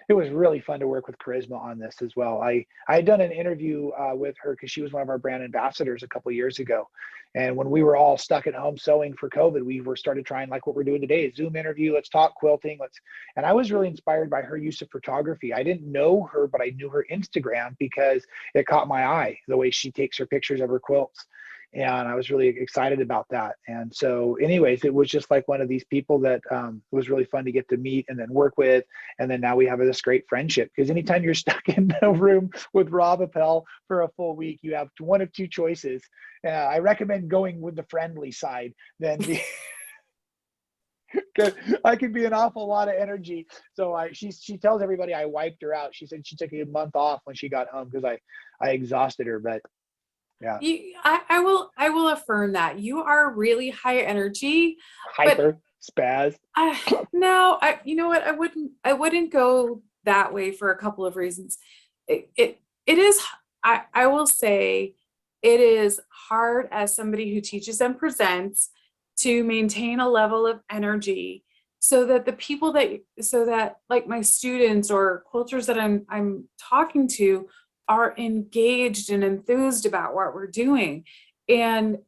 was really fun to work with Charisma on this as well. I had done an interview with her because she was one of our brand ambassadors a couple of years ago, and when we were all stuck at home sewing for COVID, we started trying like what we're doing today, a Zoom interview. Let's talk quilting. And I was really inspired by her use of photography. I didn't know her, but I knew her Instagram because it caught my eye, the way she takes her pictures of her quilts. And I was really excited about that. And so anyways, it was just like one of these people that was really fun to get to meet and then work with. And then now we have this great friendship, because anytime you're stuck in a room with Rob Appell for a full week, you have one of two choices. I recommend going with the friendly side than the because I could be an awful lot of energy. So she tells everybody I wiped her out. She said she took a month off when she got home because I exhausted her. But yeah. I will affirm that you are really high energy, Hyper spaz. No, you know what? I wouldn't go that way for a couple of reasons. It is, I will say it is hard as somebody who teaches and presents to maintain a level of energy so that the people that like my students or quilters that I'm talking to are engaged and enthused about what we're doing. And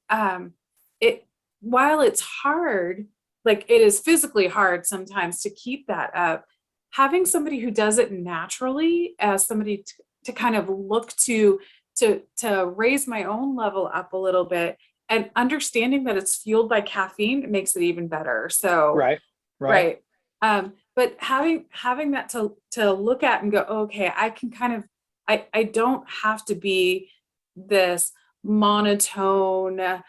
while it's hard, like it is physically hard sometimes to keep that up, having somebody who does it naturally, as somebody to kind of look to raise my own level up a little bit, and understanding that it's fueled by caffeine, it makes it even better. So right. But having that to look at and go, okay, I can kind of, I don't have to be this monotone,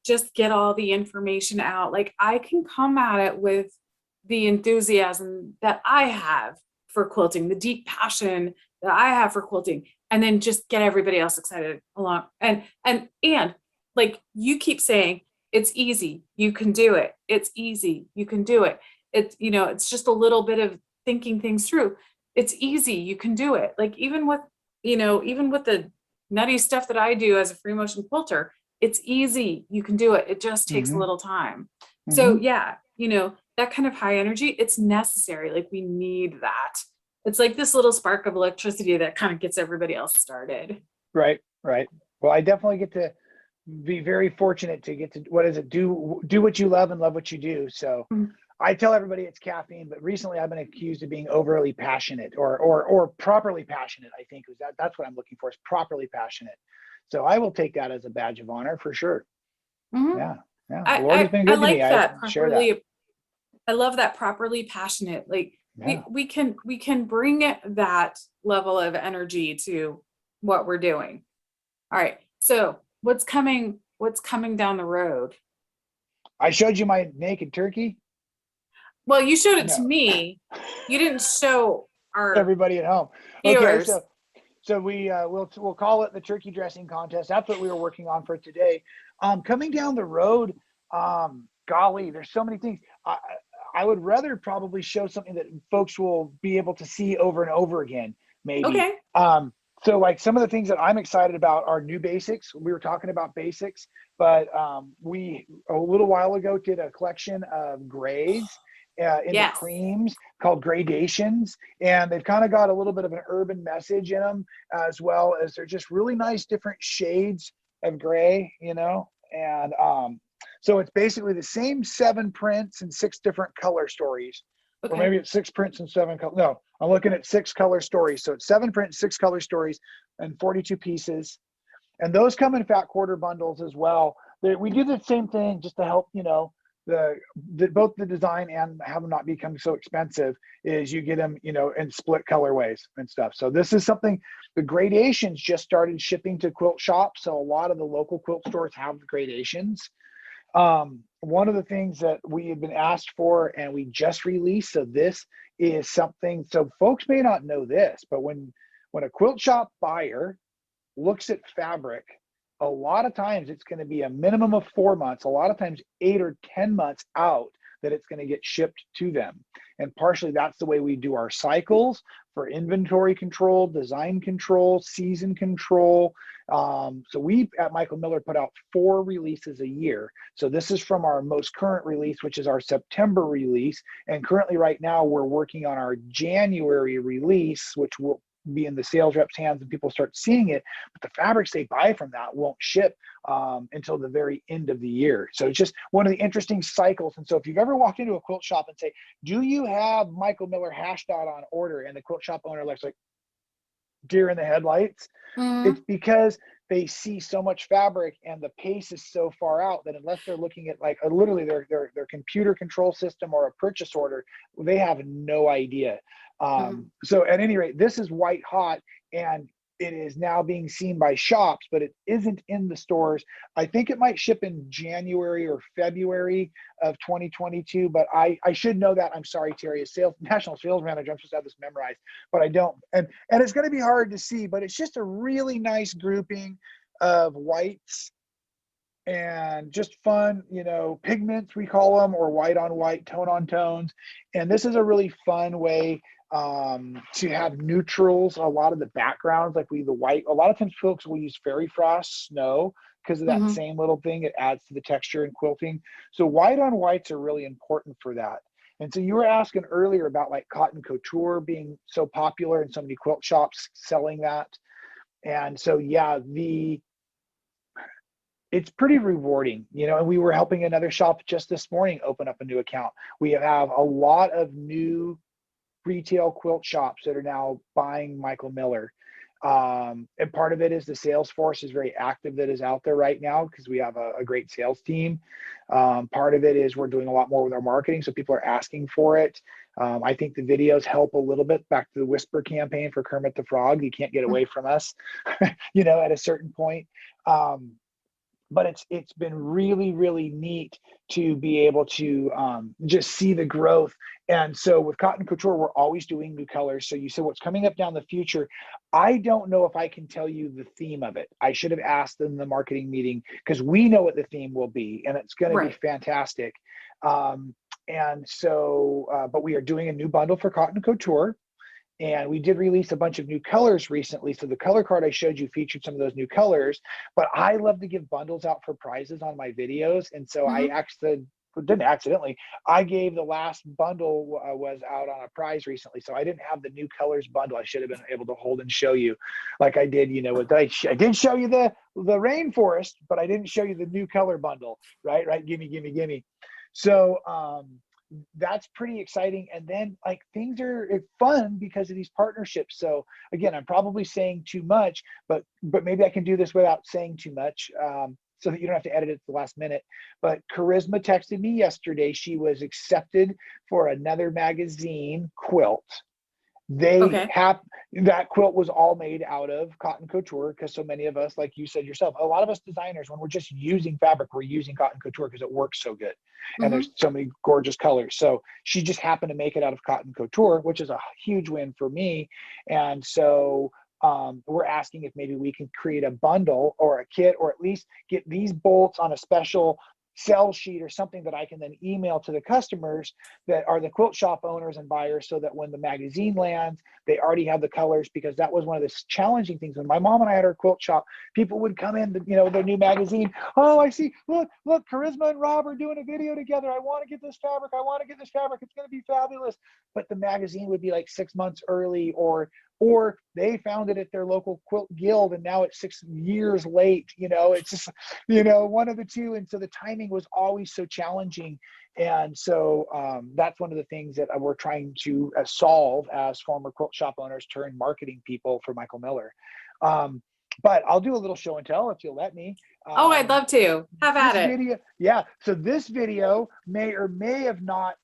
just get all the information out. Like I can come at it with the enthusiasm that I have for quilting, the deep passion that I have for quilting, and then just get everybody else excited along. And like you keep saying, it's easy, you can do it. It's easy, you can do it. It's, it's just a little bit of thinking things through. It's easy, you can do it. Like even with the nutty stuff that I do as a free motion quilter, it's easy, you can do it. It just takes a little time. So yeah, that kind of high energy, it's necessary. Like we need that. It's like this little spark of electricity that kind of gets everybody else started. Right. Well, I definitely get to be very fortunate to get to, do what you love and love what you do. So I tell everybody it's caffeine, but recently I've been accused of being overly passionate or properly passionate. I think that's what I'm looking for, is properly passionate. So I will take that as a badge of honor for sure. Yeah. The Lord has been good to me. I share that. I love that, properly passionate. Like we can bring that level of energy to what we're doing. All right. So what's coming down the road? I showed you my naked turkey. Well, you showed it to me. You didn't show everybody at home. Viewers. Okay, so we'll call it the turkey dressing contest. That's what we were working on for today. Coming down the road, golly, there's so many things. I would rather probably show something that folks will be able to see over and over again, maybe. Okay. So like some of the things that I'm excited about are new basics. We were talking about basics, but we a little while ago did a collection of grays into creams called Gradations, and they've kind of got a little bit of an urban message in them, as well as they're just really nice different shades of gray, and so it's basically the same 7 prints and 6 different color stories. Or maybe it's 6 prints and 7 color. No, I'm looking at 6 color stories. So it's 7 prints, 6 color stories, and 42 pieces. And those come in fat quarter bundles as well. We do the same thing just to help, both the design and have them not become so expensive, is you get them, in split colorways and stuff. So this is something, the Gradations just started shipping to quilt shops. So a lot of the local quilt stores have the Gradations. One of the things that we have been asked for and we just released, so this is something, so folks may not know this, but when a quilt shop buyer looks at fabric, a lot of times it's going to be a minimum of 4 months, a lot of times 8 or 10 months out that it's going to get shipped to them. And partially that's the way we do our cycles for inventory control, design control, season control. So we at Michael Miller put out 4 releases a year. So this is from our most current release, which is our September release. And currently right now we're working on our January release, which will be in the sales reps' hands and people start seeing it, but the fabrics they buy from that won't ship until the very end of the year. So it's just one of the interesting cycles. And so if you've ever walked into a quilt shop and say, do you have Michael Miller hashed out on order? And the quilt shop owner looks like deer in the headlights. It's because they see so much fabric and the pace is so far out that unless they're looking at like literally their computer control system or a purchase order, they have no idea. So at any rate, this is white hot and it is now being seen by shops, but it isn't in the stores. I think it might ship in January or February of 2022, but I should know that. I'm sorry, Terry, as national sales manager, I'm supposed to have this memorized, but I don't. And it's going to be hard to see, but it's just a really nice grouping of whites and just fun, you know, pigments we call them, or white on white, tone on tones. And this is a really fun way to have neutrals. A lot of the backgrounds, like the white, a lot of times folks will use fairy frost snow because of that same little thing. It adds to the texture in quilting. So white on whites are really important for that. And so you were asking earlier about like cotton couture being so popular and so many quilt shops selling that. And so, yeah, it's pretty rewarding, you know, and we were helping another shop just this morning open up a new account. We have a lot of new retail quilt shops that are now buying Michael Miller. And part of it is the sales force is very active that is out there right now because we have a great sales team. Part of it is we're doing a lot more with our marketing, so people are asking for it. I think the videos help a little bit. Back to the Whisper campaign for Kermit the Frog, you can't get away from us, you know, at a certain point. But it's been really, really neat to be able to just see the growth. And so with Cotton Couture, we're always doing new colors. So you said what's coming up down the future. I don't know if I can tell you the theme of it. I should have asked in the marketing meeting because we know what the theme will be and it's going to be fantastic. And so, but we are doing a new bundle for Cotton Couture. And we did release a bunch of new colors recently. So the color card I showed you featured some of those new colors, but I love to give bundles out for prizes on my videos. And so I didn't accidentally, I gave the last bundle was out on a prize recently. So I didn't have the new colors bundle. I should have been able to hold and show you like I did, you know, I did show you the rainforest, but I didn't show you the new color bundle, right? Gimme. So, that's pretty exciting. And then like things are fun because of these partnerships. So again, I'm probably saying too much, but maybe I can do this without saying too much so that you don't have to edit it at the last minute. But Charisma texted me yesterday. She was accepted for another magazine, Quilt. They have that quilt was all made out of Cotton Couture because so many of us, like you said yourself, a lot of us designers, when we're just using fabric, we're using Cotton Couture because it works so good and there's so many gorgeous colors. So she just happened to make it out of Cotton Couture, which is a huge win for me. And so we're asking if maybe we can create a bundle or a kit, or at least get these bolts on a special sell sheet or something that I can then email to the customers that are the quilt shop owners and buyers, so that when the magazine lands, they already have the colors. Because that was one of the challenging things when my mom and I had our quilt shop. People would come in, you know, their new magazine. Oh, I see. Look, Charisma and Rob are doing a video together. I want to get this fabric. It's going to be fabulous. But the magazine would be like 6 months early, or they found it at their local quilt guild and now it's 6 years late. You know, it's just, you know, one of the two. And so the timing was always so challenging. And so that's one of the things that we're trying to solve as former quilt shop owners turned marketing people for Michael Miller. But I'll do a little show and tell if you'll let me. Oh, I'd love to. Have at it. Video, yeah. So this video may or may have not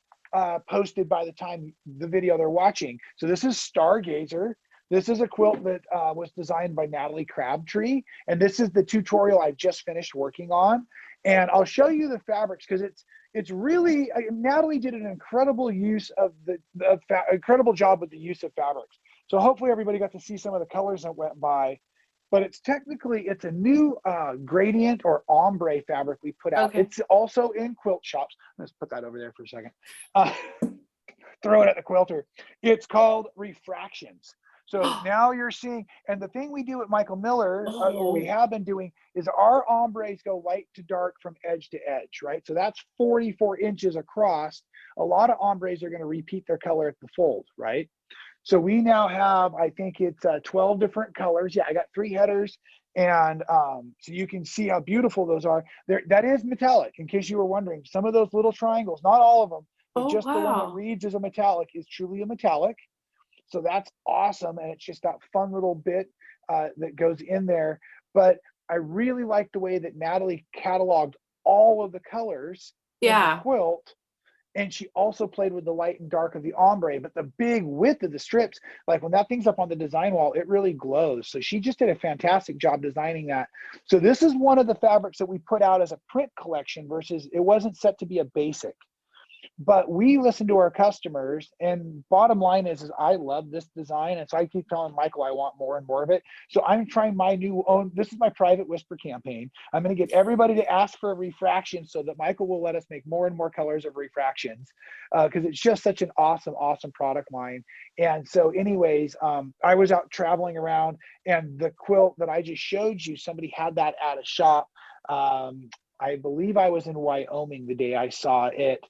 posted by the time the video they're watching. So this is Stargazer. This is a quilt that was designed by Natalie Crabtree, and this is the tutorial I've just finished working on. And I'll show you the fabrics because it's really Natalie did an incredible use of incredible job with the use of fabrics. So hopefully everybody got to see some of the colors that went by. But it's a new gradient or ombre fabric we put out. Okay. It's also in quilt shops. Let's put that over there for a second. Throw it at the quilter. It's called Refractions. So now you're seeing, and the thing we do at Michael Miller, or we have been doing, is our ombres go light to dark from edge to edge, right? So that's 44 inches across. A lot of ombres are going to repeat their color at the fold, right? So we now have, I think it's 12 different colors. Yeah, I got 3 headers. And so you can see how beautiful those are. That is metallic, in case you were wondering. Some of those little triangles, not all of them, but just the one that reads as a metallic is truly a metallic. So that's awesome. And it's just that fun little bit that goes in there. But I really like the way that Natalie cataloged all of the colors in the quilt. And she also played with the light and dark of the ombre, but the big width of the strips, like when that thing's up on the design wall, it really glows. So she just did a fantastic job designing that. So this is one of the fabrics that we put out as a print collection versus it wasn't set to be a basic. But we listen to our customers, and bottom line is I love this design. And so I keep telling Michael I want more and more of it. So I'm trying my this is my private whisper campaign. I'm going to get everybody to ask for a refraction so that Michael will let us make more and more colors of refractions because it's just such an awesome, awesome product line. And so anyways, I was out traveling around, and the quilt that I just showed you, somebody had that at a shop. I believe I was in Wyoming the day I saw it.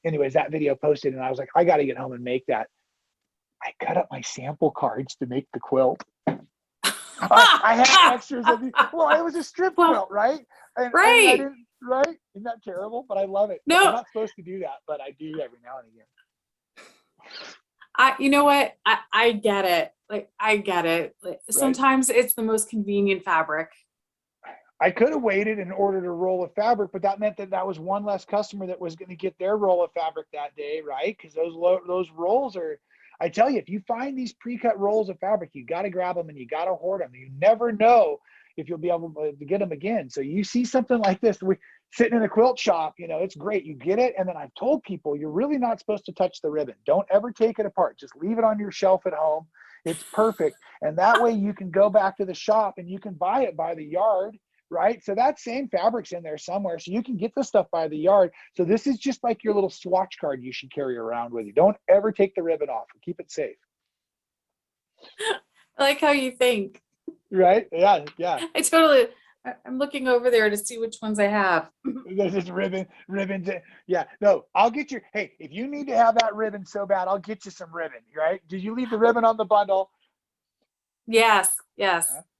Anyways, that video posted, and I was like, I got to get home and make that. I cut up my sample cards to make the quilt. I had extras of well, it was a strip quilt, right? And I didn't, right? Isn't that terrible? But I love it. No, I'm not supposed to do that, but I do every now and again. You know what? I get it. Like, I get it. Like, sometimes it's the most convenient fabric. I could have waited and ordered a roll of fabric, but that meant that was one less customer that was going to get their roll of fabric that day, right? Because those rolls are, I tell you, if you find these pre-cut rolls of fabric, you got to grab them and you got to hoard them. You never know if you'll be able to get them again. So you see something like this, we sitting in a quilt shop, it's great. You get it. And then I've told people, you're really not supposed to touch the ribbon. Don't ever take it apart. Just leave it on your shelf at home. It's perfect. And that way you can go back to the shop and you can buy it by the yard. Right? So that same fabric's in there somewhere. So you can get the stuff by the yard. So this is just like your little swatch card you should carry around with you. Don't ever take the ribbon off. Keep it safe. I like how you think. Right? Yeah. I'm looking over there to see which ones I have. There's this ribbons. Yeah. No, I'll get you. Hey, if you need to have that ribbon so bad, I'll get you some ribbon. Right? Did you leave the ribbon on the bundle? Yes.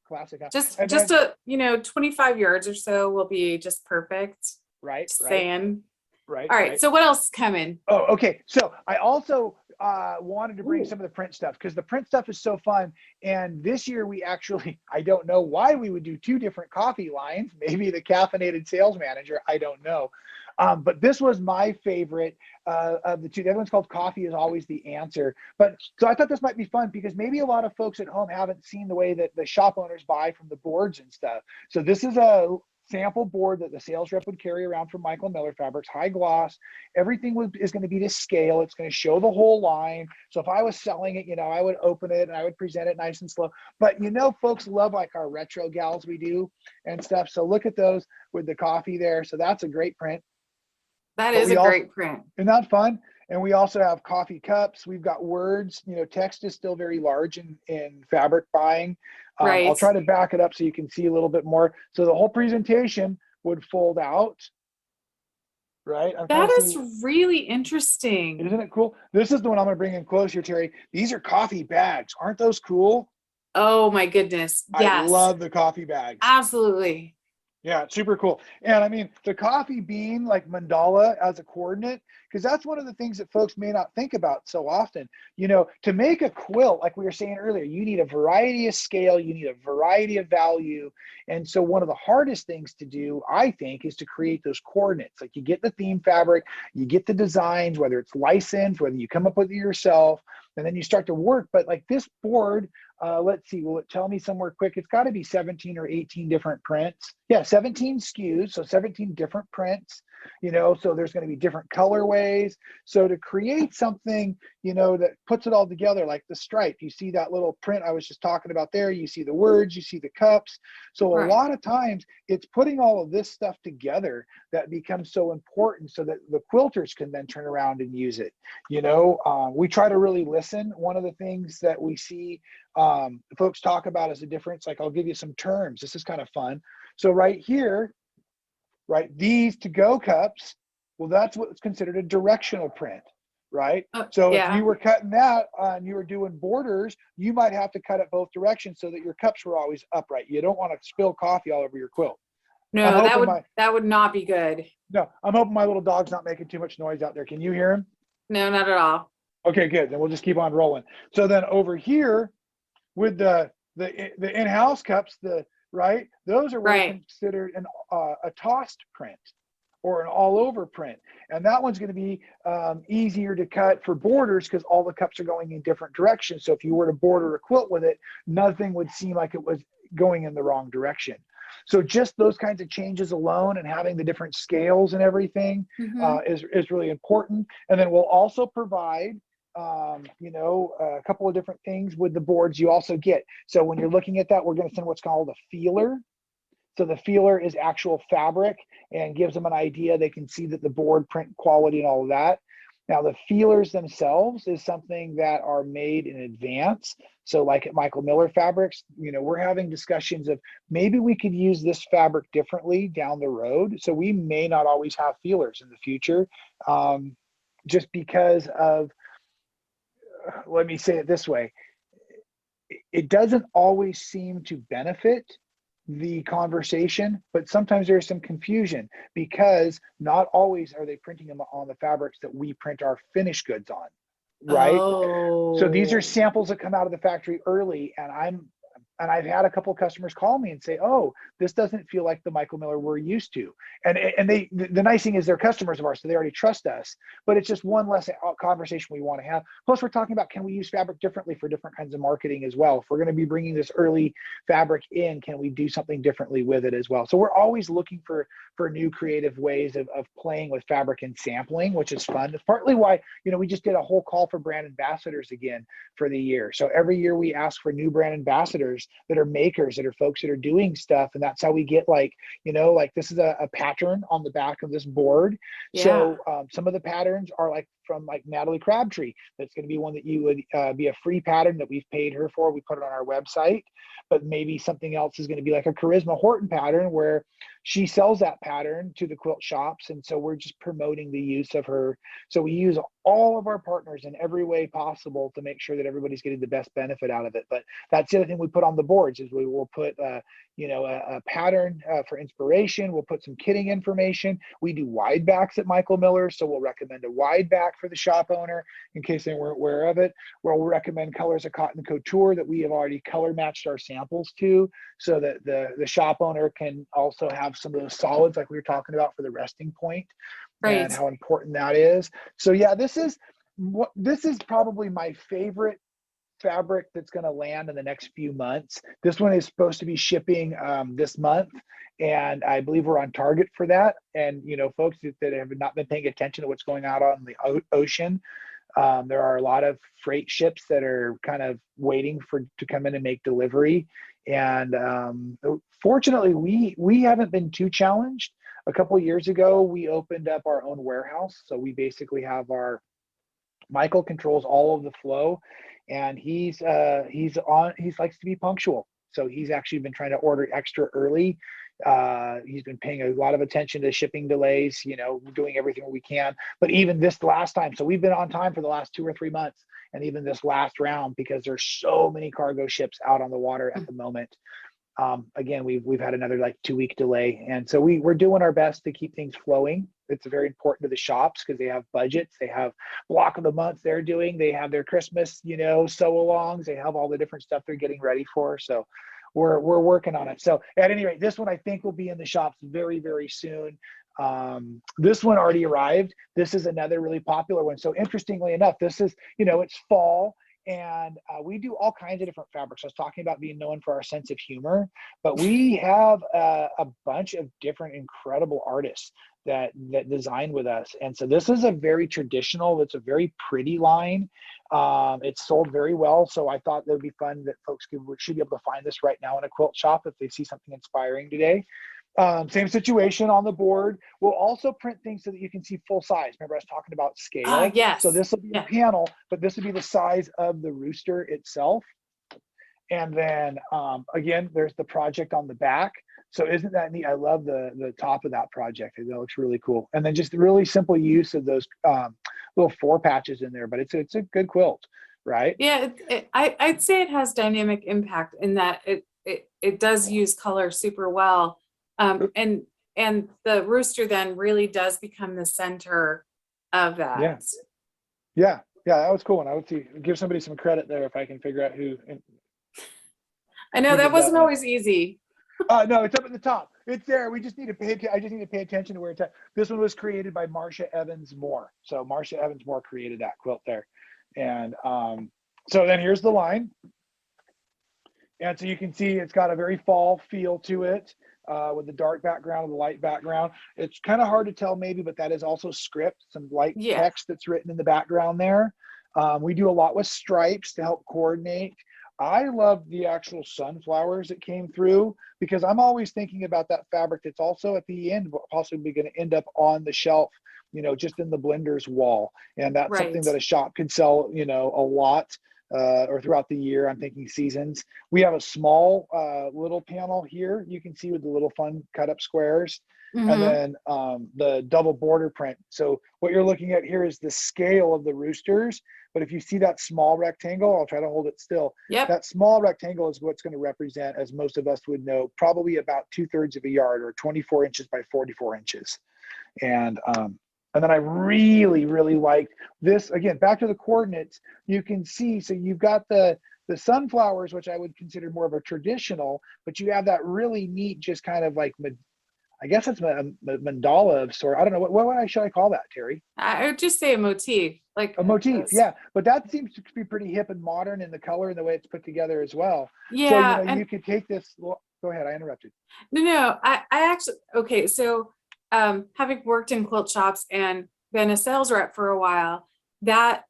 Classic. Just 25 yards or so will be just perfect. Right. Saying. Right. All right. So what else is coming? Oh, okay. So I also wanted to bring some of the print stuff because the print stuff is so fun. And this year we actually, I don't know why we would do 2 different coffee lines. Maybe the caffeinated sales manager. I don't know. But this was my favorite of the 2. The other one's called Coffee is Always the Answer. But so I thought this might be fun because maybe a lot of folks at home haven't seen the way that the shop owners buy from the boards and stuff. So this is a sample board that the sales rep would carry around from Michael Miller Fabrics, high gloss. Everything is going to be to scale. It's going to show the whole line. So if I was selling it, I would open it and I would present it nice and slow. But folks love like our retro gals we do and stuff. So look at those with the coffee there. So that's a great print. That is a great print. Isn't that fun? And we also have coffee cups. We've got words. Text is still very large in fabric buying. Right. I'll try to back it up so you can see a little bit more. So the whole presentation would fold out. Right? That is really interesting. Isn't it cool? This is the one I'm going to bring in close here, Terry. These are coffee bags. Aren't those cool? Oh my goodness. Yes. I love the coffee bags. Absolutely. Yeah, super cool. And I mean, the coffee bean, like mandala as a coordinate, because that's one of the things that folks may not think about so often. To make a quilt, like we were saying earlier, you need a variety of scale, you need a variety of value. And so one of the hardest things to do, I think, is to create those coordinates. Like you get the theme fabric, you get the designs, whether it's licensed, whether you come up with it yourself, and then you start to work. But like this board, let's see, will it tell me somewhere quick? It's got to be 17 or 18 different prints. Yeah, 17 SKUs, so 17 different prints, you know, so there's going to be different colorways. So to create something, you know, that puts it all together, like the stripe, you see that little print I was just talking about there, you see the words, you see the cups. So a lot of times it's putting all of this stuff together that becomes so important, so that the quilters can then turn around and use it. You know, we try to really listen. One of the things that we see folks talk about as a difference, like I'll give you some terms. This is kind of fun. So right here, right, these to-go cups, well, that's what's considered a directional print, right? So if you were cutting that and you were doing borders, you might have to cut it both directions so that your cups were always upright. You don't want to spill coffee all over your quilt. No, that would not be good. No, I'm hoping my little dog's not making too much noise out there. Can you hear him? No, not at all. Okay, good. Then we'll just keep on rolling. So then over here with the in-house cups, right, those are considered a tossed print or an all-over print, and that one's going to be easier to cut for borders because all the cups are going in different directions. So if you were to border a quilt with it, nothing would seem like it was going in the wrong direction. So just those kinds of changes alone and having the different scales and everything is really important. And then we'll also provide you know, a couple of different things with the boards you also get. So when you're looking at that, we're going to send what's called a feeler. So the feeler is actual fabric and gives them an idea. They can see that the board print quality and all of that. Now the feelers themselves is something that are made in advance. So like at Michael Miller Fabrics, you know, we're having discussions of maybe we could use this fabric differently down the road. So we may not always have feelers in the future, just because of, let me say it this way, it doesn't always seem to benefit the conversation, but sometimes there's some confusion because not always are they printing them on the fabrics that we print our finished goods on, right? So these are samples that come out of the factory early, and I've had a couple of customers call me and say, oh, this doesn't feel like the Michael Miller we're used to. And the nice thing is they're customers of ours, so they already trust us, but it's just one less conversation we want to have. Plus we're talking about, can we use fabric differently for different kinds of marketing as well? If we're going to be bringing this early fabric in, can we do something differently with it as well? So we're always looking for new creative ways of playing with fabric and sampling, which is fun. It's partly why, you know, we just did a whole call for brand ambassadors again for the year. So every year we ask for new brand ambassadors that are makers, that are folks that are doing stuff. And that's how we get, like, you know, like this is a pattern on the back of this board. So some of the patterns are like from like Natalie Crabtree. That's going to be one that you would be a free pattern that we've paid her for. We put it on our website. But maybe something else is going to be like a Charisma Horton pattern where she sells that pattern to the quilt shops. And so we're just promoting the use of her. So we use all of our partners in every way possible to make sure that everybody's getting the best benefit out of it. But that's the other thing we put on the boards is we will put, you know, a pattern for inspiration. We'll put some kitting information. We do wide backs at Michael Miller. So we'll recommend a wide back for the shop owner in case they weren't aware of it. We'll recommend colors of cotton couture that we have already color matched our samples to, so that the shop owner can also have some of those solids like we were talking about for the resting point, and how important that is. So yeah, this is probably my favorite fabric that's going to land in the next few months. This one is supposed to be shipping this month, and I believe we're on target for that. And you know, folks that have not been paying attention to what's going on the ocean, there are a lot of freight ships that are kind of waiting to come in and make delivery. And fortunately, we haven't been too challenged. A couple of years ago, we opened up our own warehouse. So we basically have Michael controls all of the flow, and he likes to be punctual. So he's actually been trying to order extra early. He's been paying a lot of attention to shipping delays, you know, doing everything we can. But even this last time, so we've been on time for the last 2 or 3 months, and even this last round, because there's so many cargo ships out on the water at the moment. Again, we've had another like 2-week delay, and so we're doing our best to keep things flowing. It's very important to the shops because they have budgets, they have block of the month they're doing, they have their Christmas, you know, sew-alongs, they have all the different stuff they're getting ready for. So we're working on it. So at any rate, this one I think will be in the shops very, very soon. This one already arrived. This is another really popular one. So interestingly enough, this is, you know, it's fall, And we do all kinds of different fabrics. I was talking about being known for our sense of humor, but we have a bunch of different incredible artists that design with us. And so this is a very traditional, it's a very pretty line. It's sold very well. So I thought that would be fun that folks should be able to find this right now in a quilt shop if they see something inspiring today. Same situation on the board. We'll also print things so that you can see full size. Remember I was talking about scale? Yes. So this will be a panel, but this will be the size of the rooster itself. And then again, there's the project on the back. So isn't that neat? I love the top of that project. That looks really cool. And then just the really simple use of those little 4 patches in there, but it's a good quilt, right? Yeah, I'd say it has dynamic impact in that it does use color super well. And the rooster then really does become the center of that. Yeah, that was cool. And I would give somebody some credit there if I can figure out who. I know that wasn't always easy. No, it's up at the top. It's there. We just need to pay. I just need to pay attention to where it's at. This one was created by Marcia Evans Moore. So Marcia Evans Moore created that quilt there, and so then here's the line. And so you can see it's got a very fall feel to it with the dark background and the light background. It's kind of hard to tell maybe, but that is also script, some light text that's written in the background there. We do a lot with stripes to help coordinate. I love the actual sunflowers that came through because I'm always thinking about that fabric that's also at the end, possibly going to end up on the shelf, just in the blender's wall. And that's something that a shop could sell, a lot. Or throughout the year, I'm thinking seasons. We have a small little panel here. You can see with the little fun cut up squares, and then the double border print. So what you're looking at here is the scale of the roosters. But if you see that small rectangle, I'll try to hold it still. That small rectangle is what's going to represent, as most of us would know, probably about 2/3 of a yard or 24 inches by 44 inches. And then I really, really liked this. Again, back to the coordinates, you can see, so you've got the sunflowers, which I would consider more of a traditional, but you have that really neat, just kind of like, I guess it's a mandala of sort. I don't know, what should I call that, Terry? I would just say a motif. Like a motif, yeah. But that seems to be pretty hip and modern in the color and the way it's put together as well. Yeah. So, you could take this, go ahead, I interrupted. No, I actually, okay, so having worked in quilt shops and been a sales rep for a while, that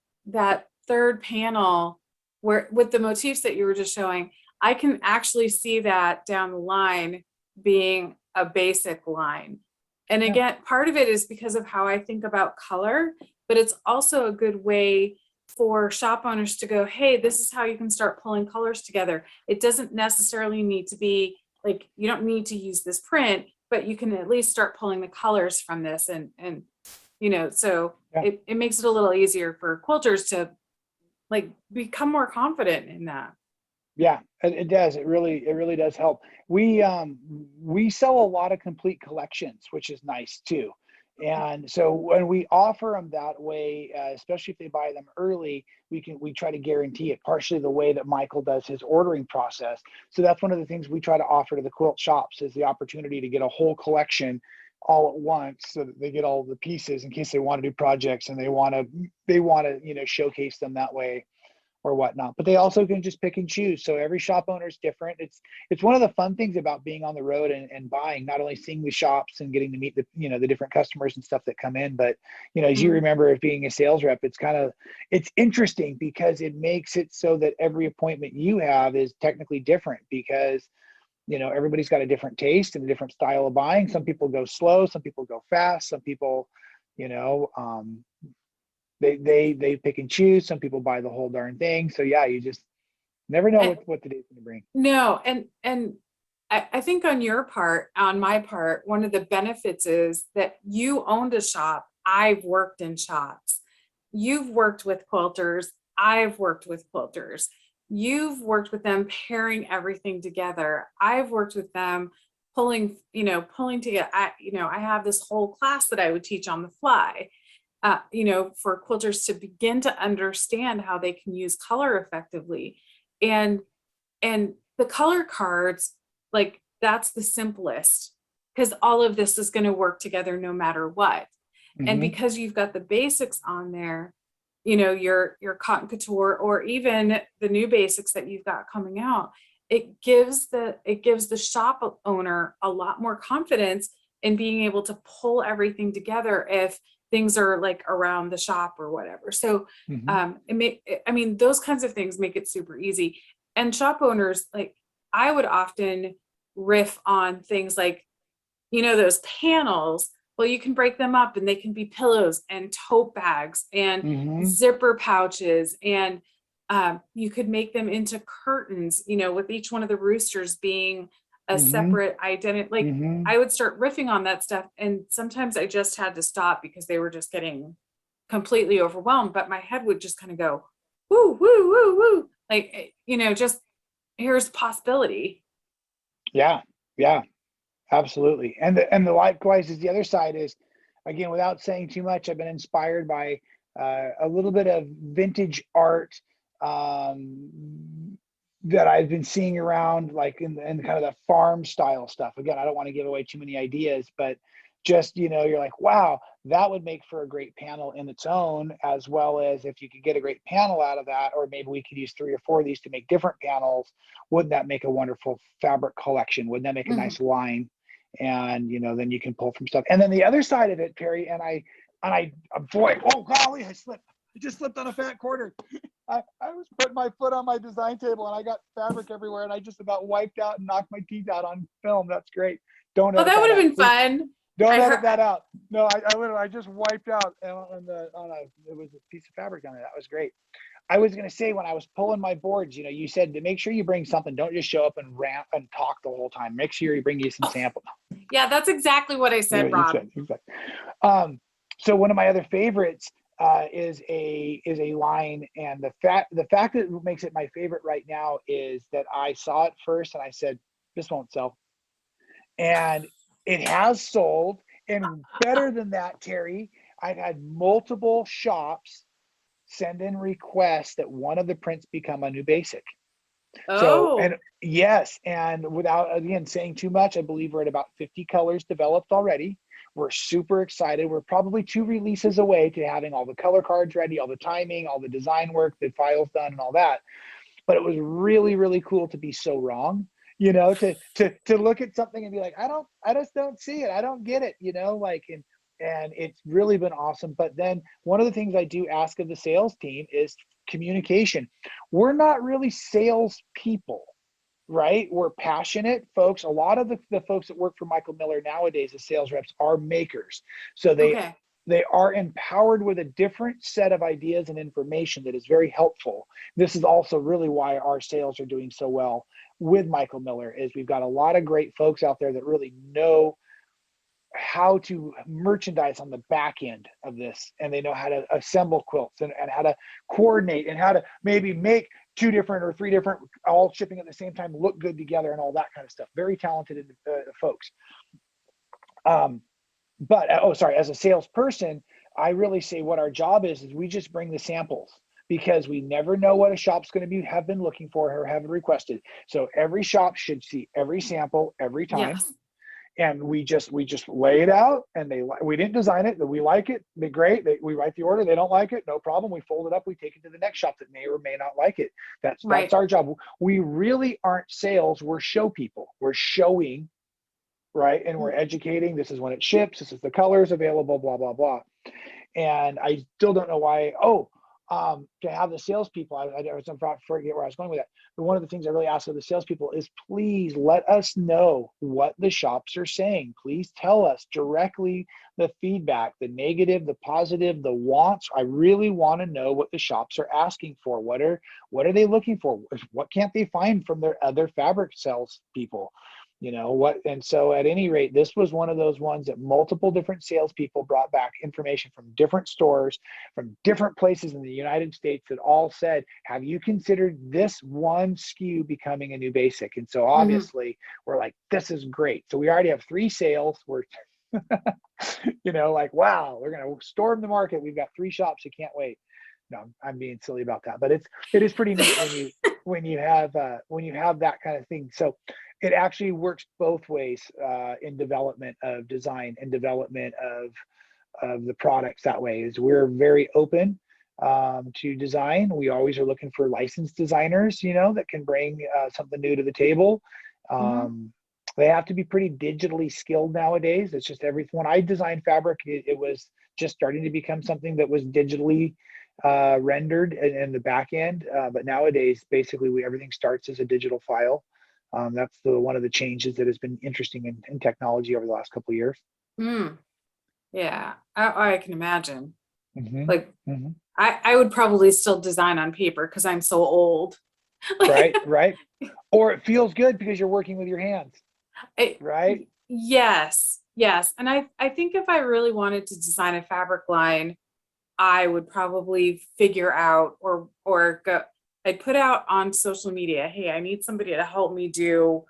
third panel where with the motifs that you were just showing, I can actually see that down the line being a basic line. And again, part of it is because of how I think about color, but it's also a good way for shop owners to go, hey, this is how you can start pulling colors together. It doesn't necessarily need to be like, you don't need to use this print, but you can at least start pulling the colors from this. And so it makes it a little easier for quilters to like become more confident in that. Yeah, it does. It really does help. We sell a lot of complete collections, which is nice too. And so when we offer them that way, especially if they buy them early, we try to guarantee it, partially the way that Michael does his ordering process. So that's one of the things we try to offer to the quilt shops is the opportunity to get a whole collection all at once so that they get all the pieces in case they want to do projects and they want to showcase them that way or whatnot. But they also can just pick and choose. So every shop owner is different. It's one of the fun things about being on the road and buying, not only seeing the shops and getting to meet the different customers and stuff that come in, but as you remember, as being a sales rep, it's interesting because it makes it so that every appointment you have is technically different because everybody's got a different taste and a different style of buying. Some people go slow, some people go fast, some people they pick and choose. Some people buy the whole darn thing. So yeah, you just never know what the day's going to bring. No, and I think on my part, one of the benefits is that you owned a shop. I've worked in shops. You've worked with quilters. I've worked with quilters. You've worked with them pairing everything together. I've worked with them pulling together. I have this whole class that I would teach on the fly. For quilters to begin to understand how they can use color effectively. And the color cards, like that's the simplest because all of this is going to work together no matter what. And because you've got the basics on there, your cotton couture, or even the new basics that you've got coming out. It gives the shop owner a lot more confidence in being able to pull everything together if things are like around the shop or whatever. So those kinds of things make it super easy. And shop owners, like, I would often riff on things like, those panels. Well, you can break them up and they can be pillows and tote bags and zipper pouches, and you could make them into curtains, with each one of the roosters being a separate identity. Like, I would start riffing on that stuff, and sometimes I just had to stop because they were just getting completely overwhelmed. But my head would just kind of go, woo, woo, woo, woo. Like, just here's possibility. Yeah, absolutely. And the likewise is the other side is, again, without saying too much, I've been inspired by a little bit of vintage art that I've been seeing around, like in kind of the farm style stuff. Again, I don't want to give away too many ideas, but just, you're like, wow, that would make for a great panel in its own, as well as if you could get a great panel out of that, or maybe we could use 3 or 4 of these to make different panels. Wouldn't that make a wonderful fabric collection? Wouldn't that make a nice line? And, then you can pull from stuff. And then the other side of it, Terry, boy, oh golly, I just slipped on a fat quarter. I was putting my foot on my design table and I got fabric everywhere, and I just about wiped out and knocked my teeth out on film. That's great. Don't edit that would have been please. fun. Don't edit that out. No, I just wiped out it was a piece of fabric on it. That was great. I was going to say, when I was pulling my boards, you said to make sure you bring something. Don't just show up and rant and talk the whole time. Make sure you bring you some samples. Yeah, that's exactly what I said, Rob. Exactly. So one of my other favorites is a line, and the fact that makes it my favorite right now is that I saw it first and I said, this won't sell. And it has sold. And better than that, Terry, I've had multiple shops send in requests that one of the prints become a new basic. So, and yes, and without, again, saying too much, I believe we're at about 50 colors developed already. We're super excited. We're probably 2 releases away to having all the color cards ready, all the timing, all the design work, the files done, and all that. But it was really, really cool to be so wrong, to look at something and be like, I just don't see it. I don't get it, and it's really been awesome. But then one of the things I do ask of the sales team is communication. We're not really sales people, right? We're passionate folks. A lot of the folks that work for Michael Miller nowadays as sales reps are makers. So they are empowered with a different set of ideas and information that is very helpful. This is also really why our sales are doing so well with Michael Miller, is we've got a lot of great folks out there that really know how to merchandise on the back end of this, and they know how to assemble quilts and how to coordinate and how to maybe make 2 different or 3 different all shipping at the same time look good together and all that kind of stuff. Very talented folks. But as a salesperson, I really say what our job is we just bring the samples, because we never know what a shop's going to have been looking for or have requested. So every shop should see every sample every time. Yes. And we just lay it out, and we didn't design it. We like it, they're great. We write the order. They don't like it, no problem. We fold it up. We take it to the next shop that may or may not like it. That's our job. We really aren't sales. We're show people. We're showing, right? And we're educating. This is when it ships. This is the colors available. Blah blah blah. And I still don't know why. To have the salespeople, I forget where I was going with that. But one of the things I really ask of the salespeople is, please let us know what the shops are saying. Please tell us directly the feedback, the negative, the positive, the wants. I really want to know what the shops are asking for. What are they looking for? What can't they find from their other fabric sales people? And so at any rate, this was one of those ones that multiple different salespeople brought back information from different stores, from different places in the United States, that all said, have you considered this one SKU becoming a new basic? And so obviously we're like, this is great. So we already have 3 sales. We're, like, wow, we're going to storm the market. We've got 3 shops. You can't wait. No, I'm being silly about that, but it is pretty neat when you have that kind of thing. So it actually works both ways in development of design and development of the products. That way is we're very open to design. We always are looking for licensed designers, that can bring something new to the table. They have to be pretty digitally skilled nowadays. It's just everything. When I designed fabric, it was just starting to become something that was digitally rendered in the back end. But nowadays, basically, everything starts as a digital file. That's one of the changes that has been interesting in technology over the last couple of years. Yeah, I can imagine. Mm-hmm. Like, Mm-hmm. I would probably still design on paper because I'm so old. Right. Or it feels good because you're working with your hands, right? Yes. And I think if I really wanted to design a fabric line, I would probably figure out or go, I'd put out on social media, hey, I need somebody to help me do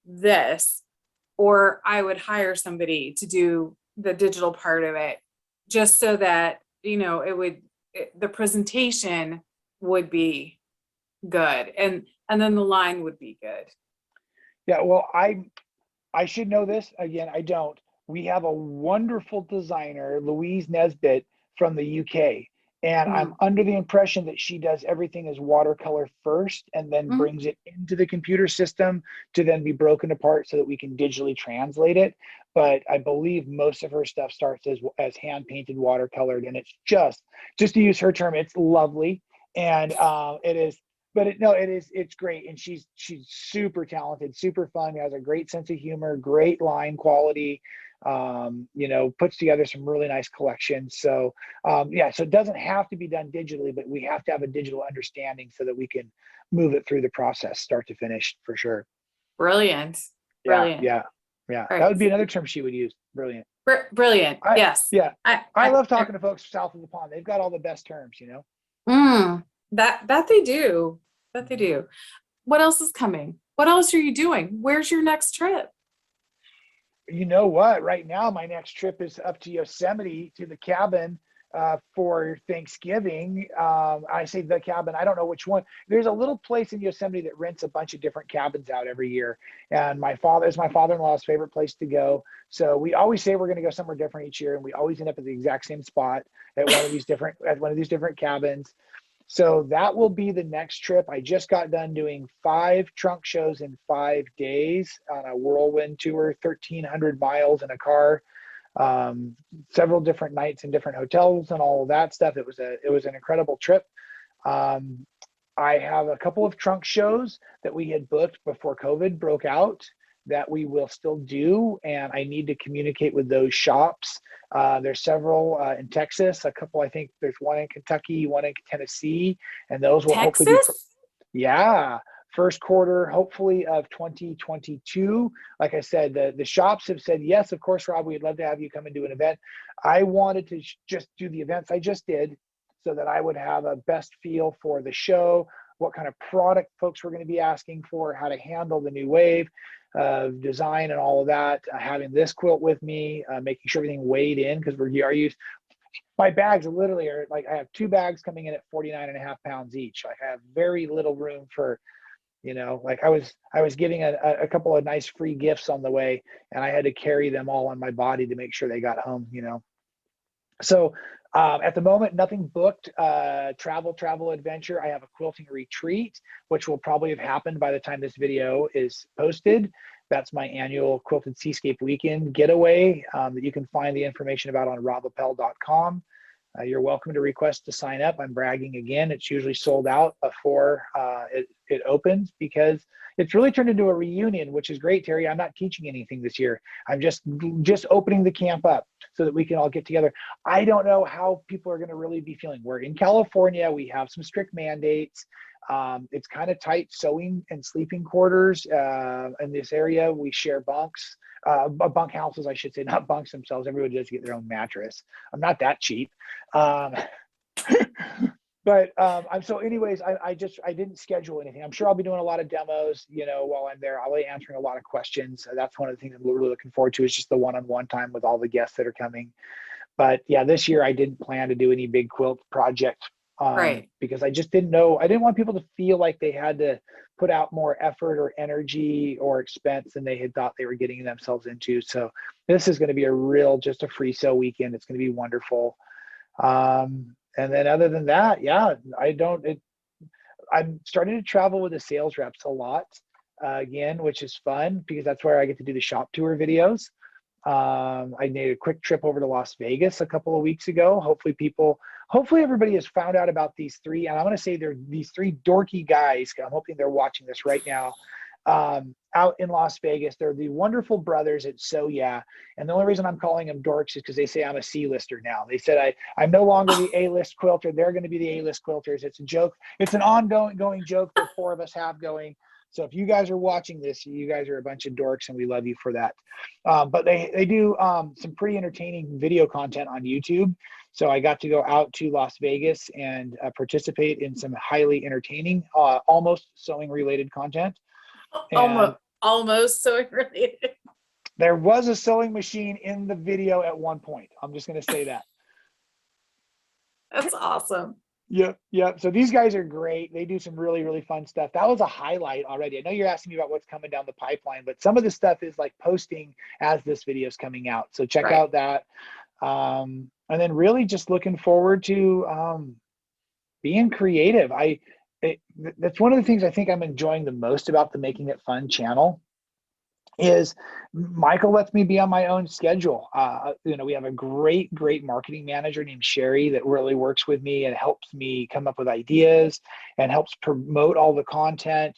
this, or I would hire somebody to do the digital part of it, just so that, the presentation would be good, and then the line would be good. Yeah, well, I should know this. Again, I don't. We have a wonderful designer, Louise Nesbitt from the UK. And I'm under the impression that she does everything as watercolor first and then brings it into the computer system to then be broken apart so that we can digitally translate it. But I believe most of her stuff starts as hand painted watercolored. And it's just to use her term, it's lovely. And it is, but it's great. And she's super talented, super fun, has a great sense of humor, great line quality, puts together some really nice collections. So so it doesn't have to be done digitally, but we have to have a digital understanding so that we can move it through the process, start to finish, for sure. Brilliant. Yeah. Right. That would be another term she would use. Brilliant. Brilliant. Yes. Yeah. I love talking to folks south of the pond. They've got all the best terms, That they do. What else is coming? What else are you doing? Where's your next trip? You know what? Right now, my next trip is up to Yosemite to the cabin for Thanksgiving. I say the cabin, I don't know which one. There's a little place in Yosemite that rents a bunch of different cabins out every year. And my father-in-law's favorite place to go. So we always say we're going to go somewhere different each year. And we always end up at the exact same spot at one of these different cabins. So that will be the next trip. I just got done doing 5 trunk shows in 5 days on a whirlwind tour, 1,300 miles in a car, several different nights in different hotels and all of that stuff. It was an incredible trip. I have a couple of trunk shows that we had booked before COVID broke out that we will still do, and I need to communicate with those shops. There's several in Texas, a couple, I think there's one in Kentucky, one in Tennessee, and those will hopefully be, first quarter, hopefully, of 2022. Like I said, the shops have said, yes, of course, Rob, we'd love to have you come and do an event. I wanted to just do the events I just did so that I would have a best feel for the show, what kind of product folks were going to be asking for, how to handle the new wave of design and all of that, having this quilt with me, making sure everything weighed in, because my bags literally are like, I have 2 bags coming in at 49.5 pounds each. Like, I have very little room for, like I was getting a couple of nice free gifts on the way, and I had to carry them all on my body to make sure they got home, So at the moment, nothing booked. Travel adventure. I have a quilting retreat, which will probably have happened by the time this video is posted. That's my annual Quilted Seascape Weekend getaway that you can find the information about on robappell.com. You're welcome to request to sign up. I'm bragging again. It's usually sold out before it opens, because it's really turned into a reunion, which is great, Terry. I'm not teaching anything this year. I'm just opening the camp up so that we can all get together. I don't know how people are going to really be feeling. We're in California. We have some strict mandates. It's kind of tight sewing and sleeping quarters in this area. We share bunks, bunk houses, I should say, not bunks themselves. Everybody does get their own mattress. I'm not that cheap. But so anyways, I didn't schedule anything. I'm sure I'll be doing a lot of demos, while I'm there. I'll be answering a lot of questions. That's one of the things I'm really looking forward to, is just the one-on-one time with all the guests that are coming. But yeah, this year I didn't plan to do any big quilt project. Right. Because I just didn't know. I didn't want people to feel like they had to put out more effort or energy or expense than they had thought they were getting themselves into. So this is going to be just a free sew weekend. It's going to be wonderful. And then other than that, yeah, I'm starting to travel with the sales reps a lot again, which is fun because that's where I get to do the shop tour videos. I made a quick trip over to Las Vegas a couple of weeks ago. Hopefully everybody has found out about these three, and I'm going to say they're these three dorky guys. I'm hoping they're watching this right now. Out in Las Vegas, they're the wonderful brothers at So Yeah. And the only reason I'm calling them dorks is because they say I'm a C-lister now. They said I'm no longer the A-list quilter. They're going to be the A-list quilters. It's a joke. It's an ongoing joke that four of us have going. So if you guys are watching this, you guys are a bunch of dorks and we love you for that. But they do some pretty entertaining video content on YouTube. So I got to go out to Las Vegas and participate in some highly entertaining, almost sewing related content. And almost sewing related. there was a sewing machine in the video at one point. I'm just going to say that. That's awesome. Yep. So these guys are great. They do some really, really fun stuff. That was a highlight already. I know you're asking me about what's coming down the pipeline, but some of the stuff is like posting as this video is coming out. So check out that. And then really just looking forward to being creative. That's one of the things I think I'm enjoying the most about the Making It Fun channel is Michael lets me be on my own schedule. We have a great marketing manager named Sherry that really works with me and helps me come up with ideas and helps promote all the content.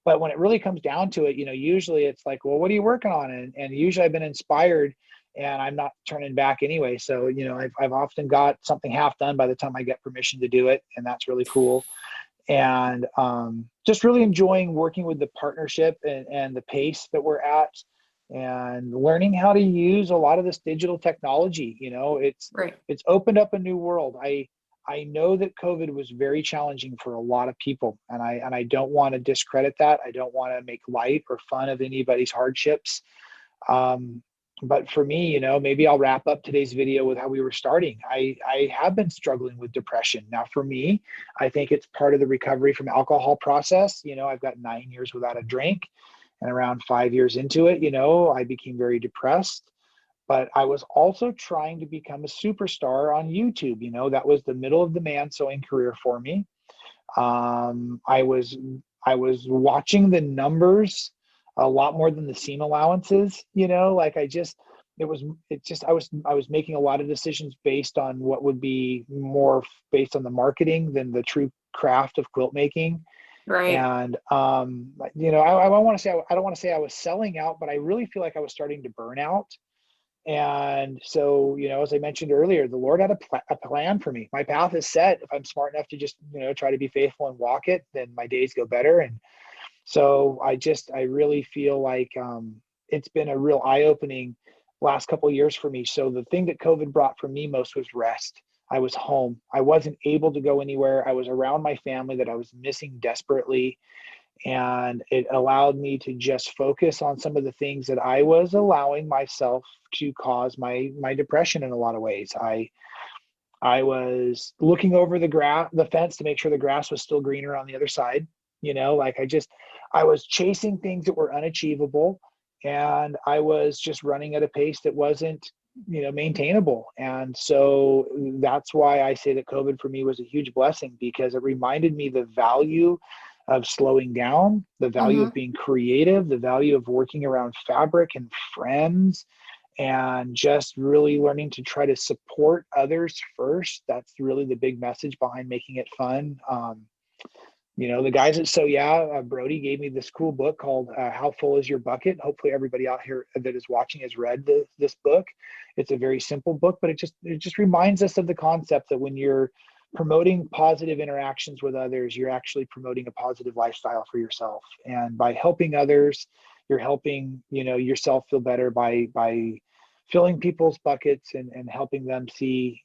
But when it really comes down to it, usually it's like, well, what are you working on? And usually I've been inspired and I'm not turning back anyway. So, I've often got something half done by the time I get permission to do it. And that's really cool. And just really enjoying working with the partnership and the pace that we're at and learning how to use a lot of this digital technology. It's opened up a new world. I know that COVID was very challenging for a lot of people, and I don't want to discredit that. I don't want to make light or fun of anybody's hardships. But for me, maybe I'll wrap up today's video with how we were starting. I have been struggling with depression. Now, for me, I think it's part of the recovery from alcohol process. I've got 9 years without a drink, and around 5 years into it, I became very depressed. But I was also trying to become a superstar on YouTube. That was the middle of the man sewing career for me. I was watching the numbers a lot more than the seam allowances, I was making a lot of decisions based on what would be more based on the marketing than the true craft of quilt making. Right. And, I don't want to say I was selling out, but I really feel like I was starting to burn out. And so, as I mentioned earlier, the Lord had a plan for me. My path is set. If I'm smart enough to just, try to be faithful and walk it, then my days go better. And so I really feel like it's been a real eye-opening last couple of years for me. So the thing that COVID brought for me most was rest. I was home. I wasn't able to go anywhere. I was around my family that I was missing desperately. And it allowed me to just focus on some of the things that I was allowing myself to cause my depression in a lot of ways. I was looking over the fence to make sure the grass was still greener on the other side. I was chasing things that were unachievable, and I was just running at a pace that wasn't, maintainable. And so that's why I say that COVID for me was a huge blessing, because it reminded me the value of slowing down, the value of being creative, the value of working around fabric and friends, and just really learning to try to support others first. That's really the big message behind Making It Fun. The guys at So Yeah, Brody gave me this cool book called How Full Is Your Bucket? Hopefully everybody out here that is watching has read this book. It's a very simple book, but it just reminds us of the concept that when you're promoting positive interactions with others, you're actually promoting a positive lifestyle for yourself. And by helping others, you're helping, yourself feel better by filling people's buckets and helping them see,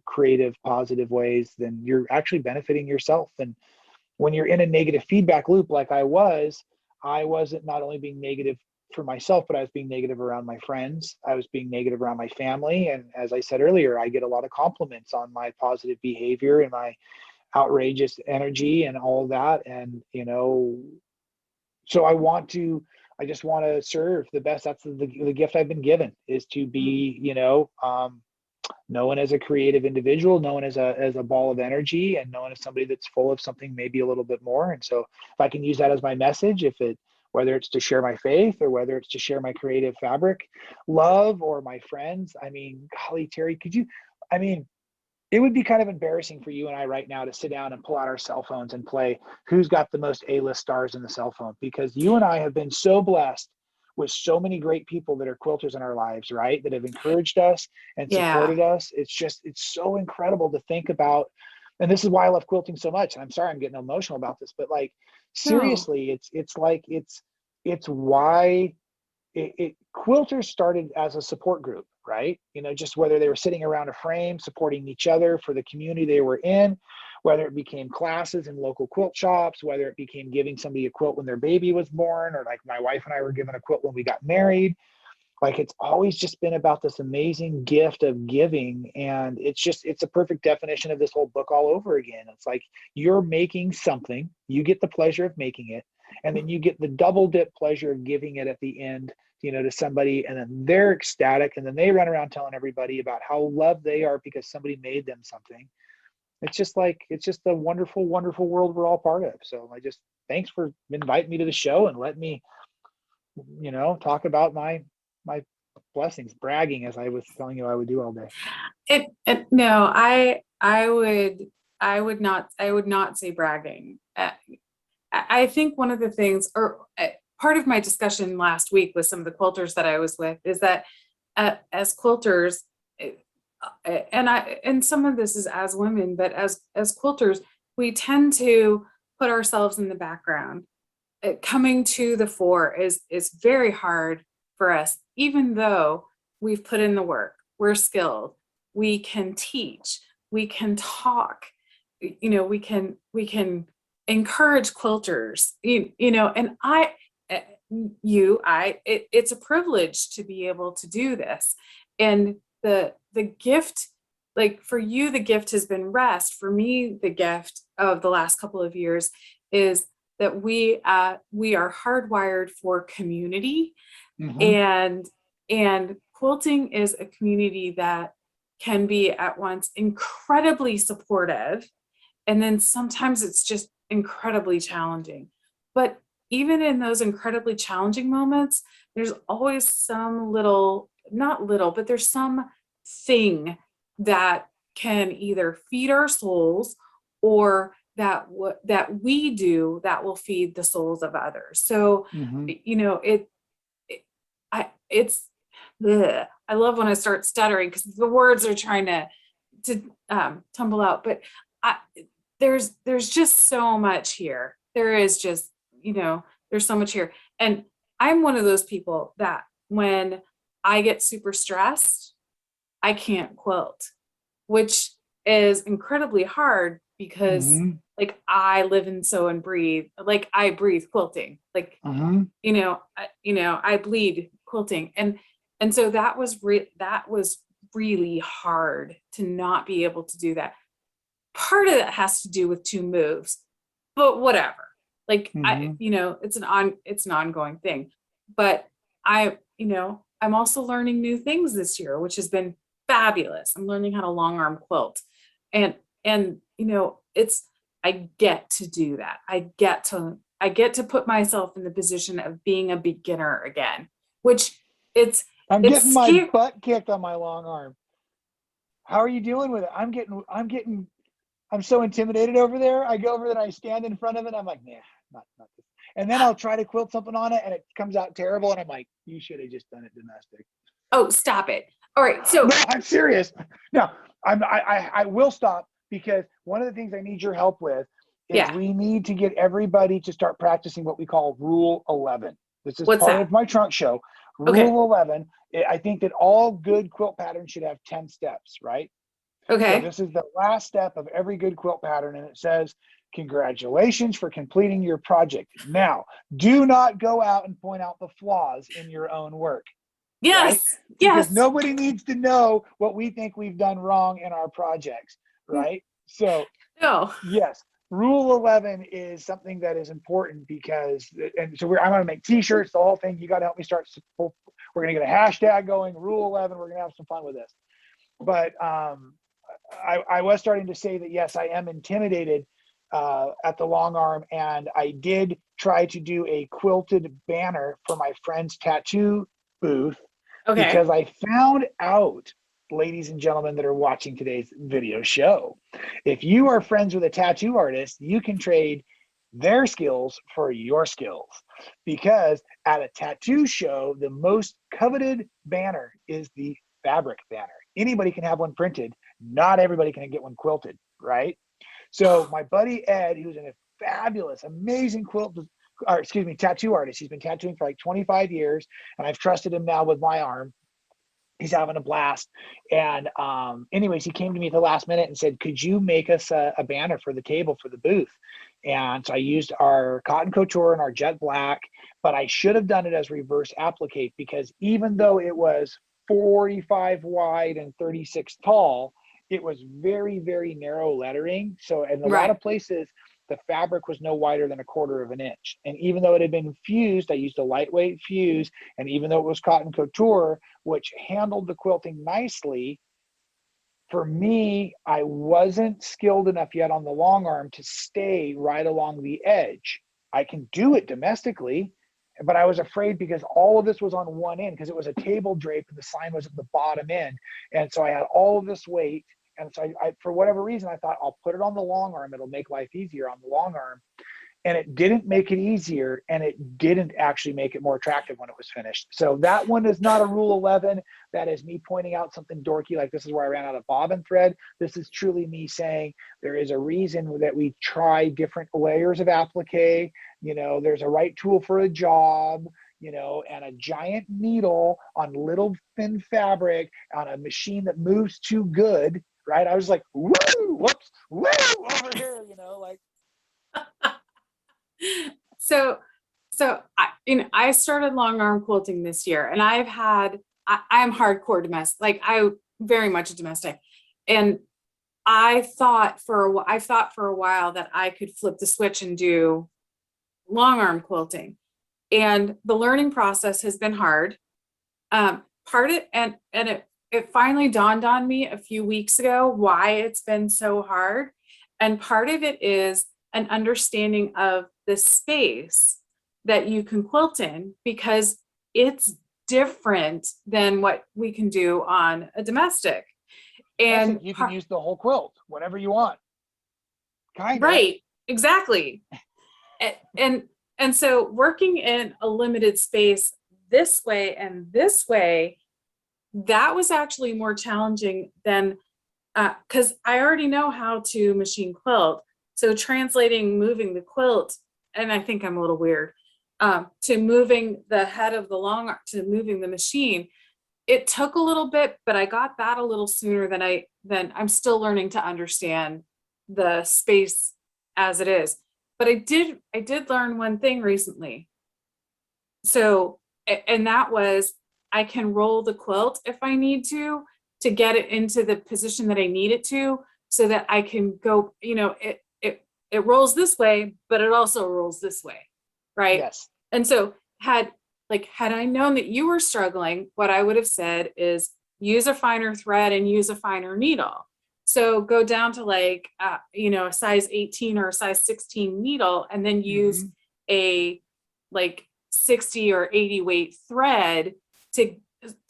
creative, positive ways. Then you're actually benefiting yourself. And when you're in a negative feedback loop like I wasn't not only being negative for myself, but I was being negative around my friends. I was being negative around my family. And as I said earlier, I get a lot of compliments on my positive behavior and my outrageous energy and all of that. And, so I just want to serve the best. That's the gift I've been given, is to be, no one as a creative individual, no one as a ball of energy, and no one as somebody that's full of something maybe a little bit more. And so if I can use that as my message, whether it's to share my faith or whether it's to share my creative fabric love or my friends, I mean, golly, Terry, I mean, it would be kind of embarrassing for you and I right now to sit down and pull out our cell phones and play who's got the most A-list stars in the cell phone, because you and I have been so blessed with so many great people that are quilters in our lives, right? That have encouraged us and Yeah. supported us. It's so incredible to think about. And this is why I love quilting so much. And I'm sorry I'm getting emotional about this, but like, No. seriously, it's why quilters started as a support group, right? Just whether they were sitting around a frame, supporting each other for the community they were in, whether it became classes in local quilt shops, whether it became giving somebody a quilt when their baby was born, or like my wife and I were given a quilt when we got married. Like, it's always just been about this amazing gift of giving. And it's a perfect definition of this whole book all over again. It's like, you're making something, you get the pleasure of making it, and then you get the double dip pleasure of giving it at the end, to somebody, and then they're ecstatic, and then they run around telling everybody about how loved they are because somebody made them something. It's just a wonderful, wonderful world we're all part of. So thanks for inviting me to the show and let me, talk about my blessings, bragging, as I was telling you I would do all day. No, I would not say bragging. I think one of the things, or part of my discussion last week with some of the quilters that I was with, is that as quilters, and some of this is as women, but as quilters, we tend to put ourselves in the background. Coming to the fore is very hard for us, even though we've put in the work, we're skilled, we can teach, we can talk, we can encourage quilters, and it's a privilege to be able to do this. And the gift, like for you, the gift has been rest. For me, the gift of the last couple of years is that we are hardwired for community. Mm-hmm. And quilting is a community that can be at once incredibly supportive, and then sometimes it's just incredibly challenging. But even in those incredibly challenging moments, there's always some little, not little, but there's some thing that can either feed our souls, or that we do that will feed the souls of others. So, Mm-hmm. it's ugh. I love when I start stuttering because the words are trying to tumble out. But I, there's just so much here. There is just, there's so much here. And I'm one of those people that when I get super stressed, I can't quilt, which is incredibly hard because Mm-hmm. like I live and sew and breathe, like I breathe quilting, like, Mm-hmm. I bleed quilting. And so that was really hard to not be able to do that. Part of that has to do with two moves, but whatever. Like Mm-hmm. it's an ongoing thing. But I'm also learning new things this year, which has been fabulous. I'm learning how to long arm quilt. And I get to do that. I get to put myself in the position of being a beginner again, which it's I'm it's getting my scary. butt kicked on my long arm. How are you doing with it? I'm so intimidated over there. I go over there and I stand in front of it. I'm like, nah, not this. And then I'll try to quilt something on it and it comes out terrible. And I'm like, you should have just done it domestic. Oh, stop it. All right. So No, I'm serious. No, I will stop, because one of the things I need your help with is yeah. we need to get everybody to start practicing what we call Rule 11. This is What's part that? of my trunk show. Okay. Rule 11. I think that all good quilt patterns should have 10 steps, right? So Okay. this is the last step of every good quilt pattern, and it says, congratulations for completing your project. Now, do not go out and point out the flaws in your own work, right? Yes. Because Yes. nobody needs to know what we think we've done wrong in our projects, right? So No. yes, Rule 11 is something that is important, because, and so I'm going to make t-shirts, the whole thing. You got to help me start. We're going to get a hashtag going, Rule 11. We're going to have some fun with this. but I was starting to say that, yes, I am intimidated at the long arm, and I did try to do a quilted banner for my friend's tattoo booth Okay. because I found out, ladies and gentlemen that are watching today's video show, if you are friends with a tattoo artist, you can trade their skills for your skills, because at a tattoo show, the most coveted banner is the fabric banner. Anybody can have one printed. Not everybody can get one quilted, right? So my buddy Ed, who's a fabulous, amazing tattoo artist. He's been tattooing for like 25 years, and I've trusted him now with my arm. He's having a blast. And anyways, he came to me at the last minute and said, could you make us a banner for the table for the booth? And so I used our cotton couture and our jet black, but I should have done it as reverse applique, because even though it was 45 wide and 36 tall, it was very, very narrow lettering. So in a lot of places, the fabric was no wider than 1/4 of an inch. And even though it had been fused, I used a lightweight fuse. And even though it was cotton couture, which handled the quilting nicely, for me, I wasn't skilled enough yet on the long arm to stay right along the edge. I can do it domestically, but I was afraid because all of this was on one end, because it was a table drape and the sign was at the bottom end. And so I had all of this weight. And so I for whatever reason, I thought I'll put it on the long arm. It'll make life easier on the long arm. And it didn't make it easier, and it didn't actually make it more attractive when it was finished. So that one is not a rule 11. That is me pointing out something dorky, like this is where I ran out of bobbin thread. This is truly me saying there is a reason that we try different layers of applique. You know, there's a right tool for a job, you know, and a giant needle on little thin fabric on a machine that moves too good, right? I was like, woo, whoops, woo, over here, you know, like. So I started long arm quilting this year, and I'm hardcore domestic. Like, I very much a domestic, and I thought for a while that I could flip the switch and do long arm quilting, and the learning process has been hard. It finally dawned on me a few weeks ago why it's been so hard, and part of it is an understanding of the space that you can quilt in, because it's different than what we can do on a domestic. And you can use the whole quilt whenever you want. Kind of. Right, exactly. and so working in a limited space this way and this way, that was actually more challenging than because I already know how to machine quilt. So moving the quilt, and I think I'm a little weird, to moving the head of the long arm, to moving the machine, it took a little bit, but I got that a little sooner than I'm still learning to understand the space as it is. But I did learn one thing recently. So, and that was, I can roll the quilt if I need to get it into the position that I need it to, so that I can go, you know, it rolls this way, but it also rolls this way, right? Yes. And so had I known that you were struggling, what I would have said is use a finer thread and use a finer needle. So go down to like, a size 18 or a size 16 needle, and then use a like 60 or 80 weight thread to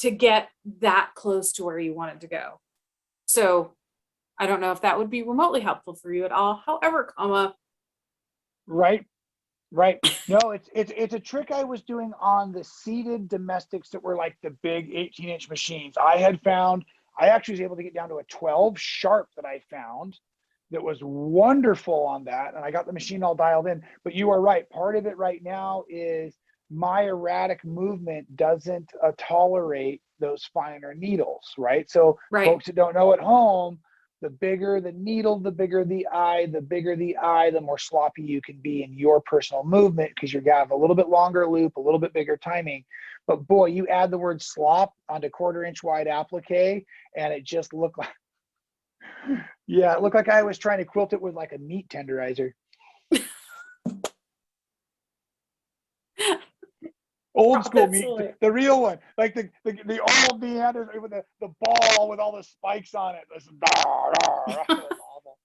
get that close to where you want it to go. So I don't know if that would be remotely helpful for you at all. However, Right. No, it's a trick I was doing on the seated domestics that were like the big 18-inch machines. I actually was able to get down to a 12 sharp that I found that was wonderful on that. And I got the machine all dialed in. But you are right. Part of it right now is my erratic movement doesn't tolerate those finer needles, right? So folks that don't know at home, the bigger the needle, the bigger the eye, the more sloppy you can be in your personal movement, because you're gonna have a little bit longer loop, a little bit bigger timing. But boy, you add the word slop onto 1/4 inch wide applique, and it just looked like, yeah, it looked like I was trying to quilt it with like a meat tenderizer. Old school meat, Absolutely. the real one, like the old Neanderthal with the ball with all the spikes on it. It was awful,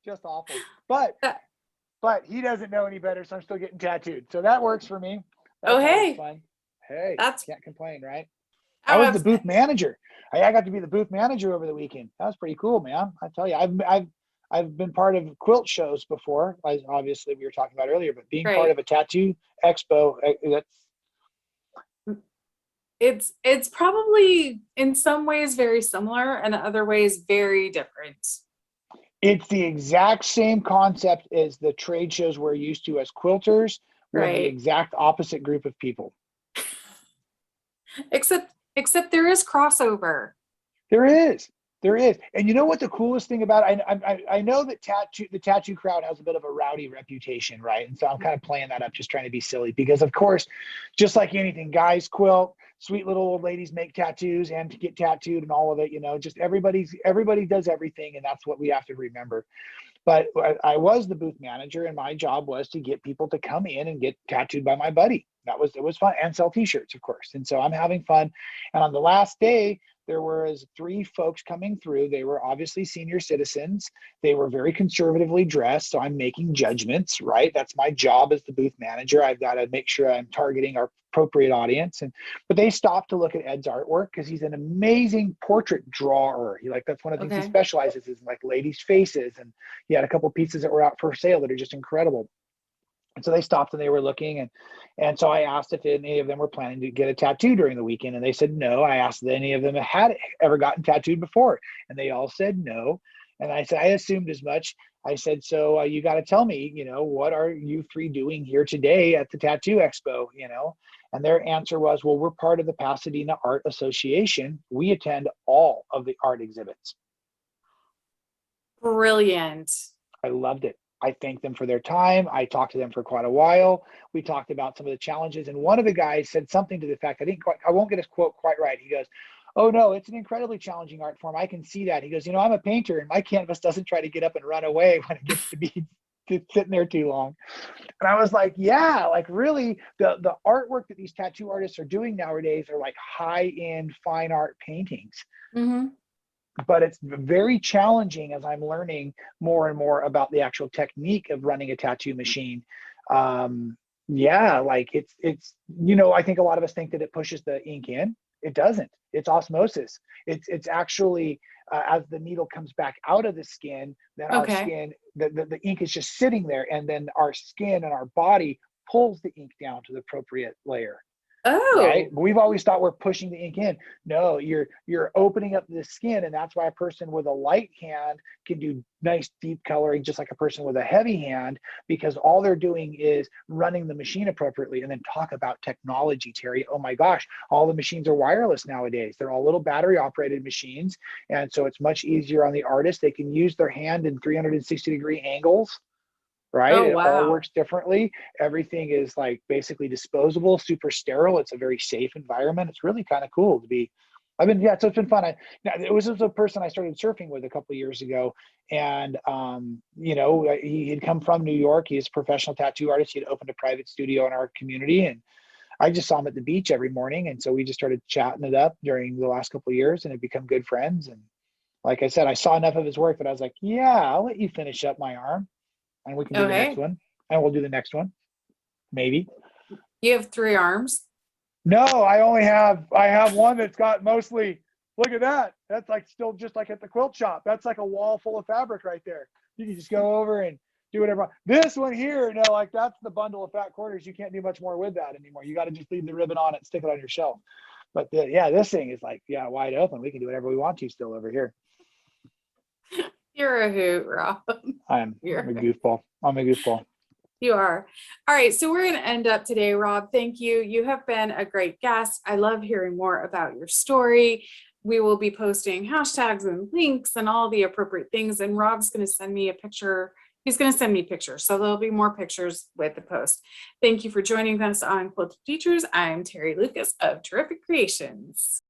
just awful. But he doesn't know any better, so I'm still getting tattooed. So that works for me. Oh, That's always hey, fun. Hey, that's can't complain, right? I was oh, the booth manager. I got to be the booth manager over the weekend. That was pretty cool, man. I tell you, I've been part of quilt shows before, as obviously we were talking about earlier, but being part great. of a tattoo expo, that's It's probably in some ways very similar and other ways very different. it's the exact same concept as the trade shows we're used to as quilters. We're in the Right. exact opposite group of people. Except there is crossover. There is. There is. And you know what the coolest thing about it? I know that the tattoo crowd has a bit of a rowdy reputation, right? And so I'm kind of playing that up, just trying to be silly, because of course, just like anything, guys quilt, sweet little old ladies make tattoos and to get tattooed and all of it, just everybody does everything, and that's what we have to remember. But I was the booth manager, and my job was to get people to come in and get tattooed by my buddy. It was fun, and sell t-shirts, of course. And so I'm having fun. And on the last day, there was 3 folks coming through. They were obviously senior citizens. They were very conservatively dressed. So I'm making judgments, right? That's my job as the booth manager. I've got to make sure I'm targeting our appropriate audience. But they stopped to look at Ed's artwork because he's an amazing portrait drawer. That's one of the things he specializes in, like ladies' faces. And he had a couple pieces that were out for sale that are just incredible. And so they stopped and they were looking, and so I asked if any of them were planning to get a tattoo during the weekend, and they said no. I asked if any of them had ever gotten tattooed before, and they all said no. And I said, I assumed as much. I said, so you got to tell me, what are you 3 doing here today at the tattoo expo, And their answer was, well, we're part of the Pasadena Art Association. We attend all of the art exhibits. Brilliant. I loved it. I thanked them for their time. I talked to them for quite a while. We talked about some of the challenges. And one of the guys said something to the fact, I won't get his quote quite right. He goes, oh no, it's an incredibly challenging art form. I can see that. He goes, I'm a painter and my canvas doesn't try to get up and run away when it gets to be sitting there too long. And I was like, yeah, like really the artwork that these tattoo artists are doing nowadays are like high-end fine art paintings. Mm-hmm. But it's very challenging as I'm learning more and more about the actual technique of running a tattoo machine. Like it's I think a lot of us think that it pushes the ink in. It doesn't. It's osmosis. It's actually as the needle comes back out of the skin, then our skin, the ink is just sitting there, and then our skin and our body pulls the ink down to the appropriate layer. Oh, right. We've always thought we're pushing the ink in. No, you're opening up the skin, and that's why a person with a light hand can do nice deep coloring, just like a person with a heavy hand, because all they're doing is running the machine appropriately. And then talk about technology, Terry. Oh my gosh, all the machines are wireless nowadays. They're all little battery operated machines, and so it's much easier on the artist. They can use their hand in 360-degree angles. Right? oh, It all wow. works differently. Everything is like basically disposable, super sterile. It's a very safe environment. It's really kind of cool to be. So it's been fun. It was a person I started surfing with a couple of years ago, and he had come from New York. He's a professional tattoo artist. He had opened a private studio in our community, and I just saw him at the beach every morning, and so we just started chatting it up during the last couple of years, and have become good friends. And like I said, I saw enough of his work that I was like, yeah, I'll let you finish up my arm. And we can do the next one, and we'll do the next one, maybe. You have 3 arms? No, I have one that's got mostly, look at that. That's like still just like at the quilt shop. That's like a wall full of fabric right there. You can just go over and do whatever. This one here, like that's the bundle of fat quarters. You can't do much more with that anymore. You got to just leave the ribbon on it and stick it on your shelf. But this thing is like, wide open. We can do whatever we want to still over here. You're a hoot, Rob. I'm a goofball. I'm a goofball. You are. All right. So we're going to end up today, Rob. Thank you. You have been a great guest. I love hearing more about your story. We will be posting hashtags and links and all the appropriate things. And Rob's going to send me a picture. He's going to send me pictures. So there'll be more pictures with the post. Thank you for joining us on Quilted Features. I'm Terry Lucas of TerifiCreations.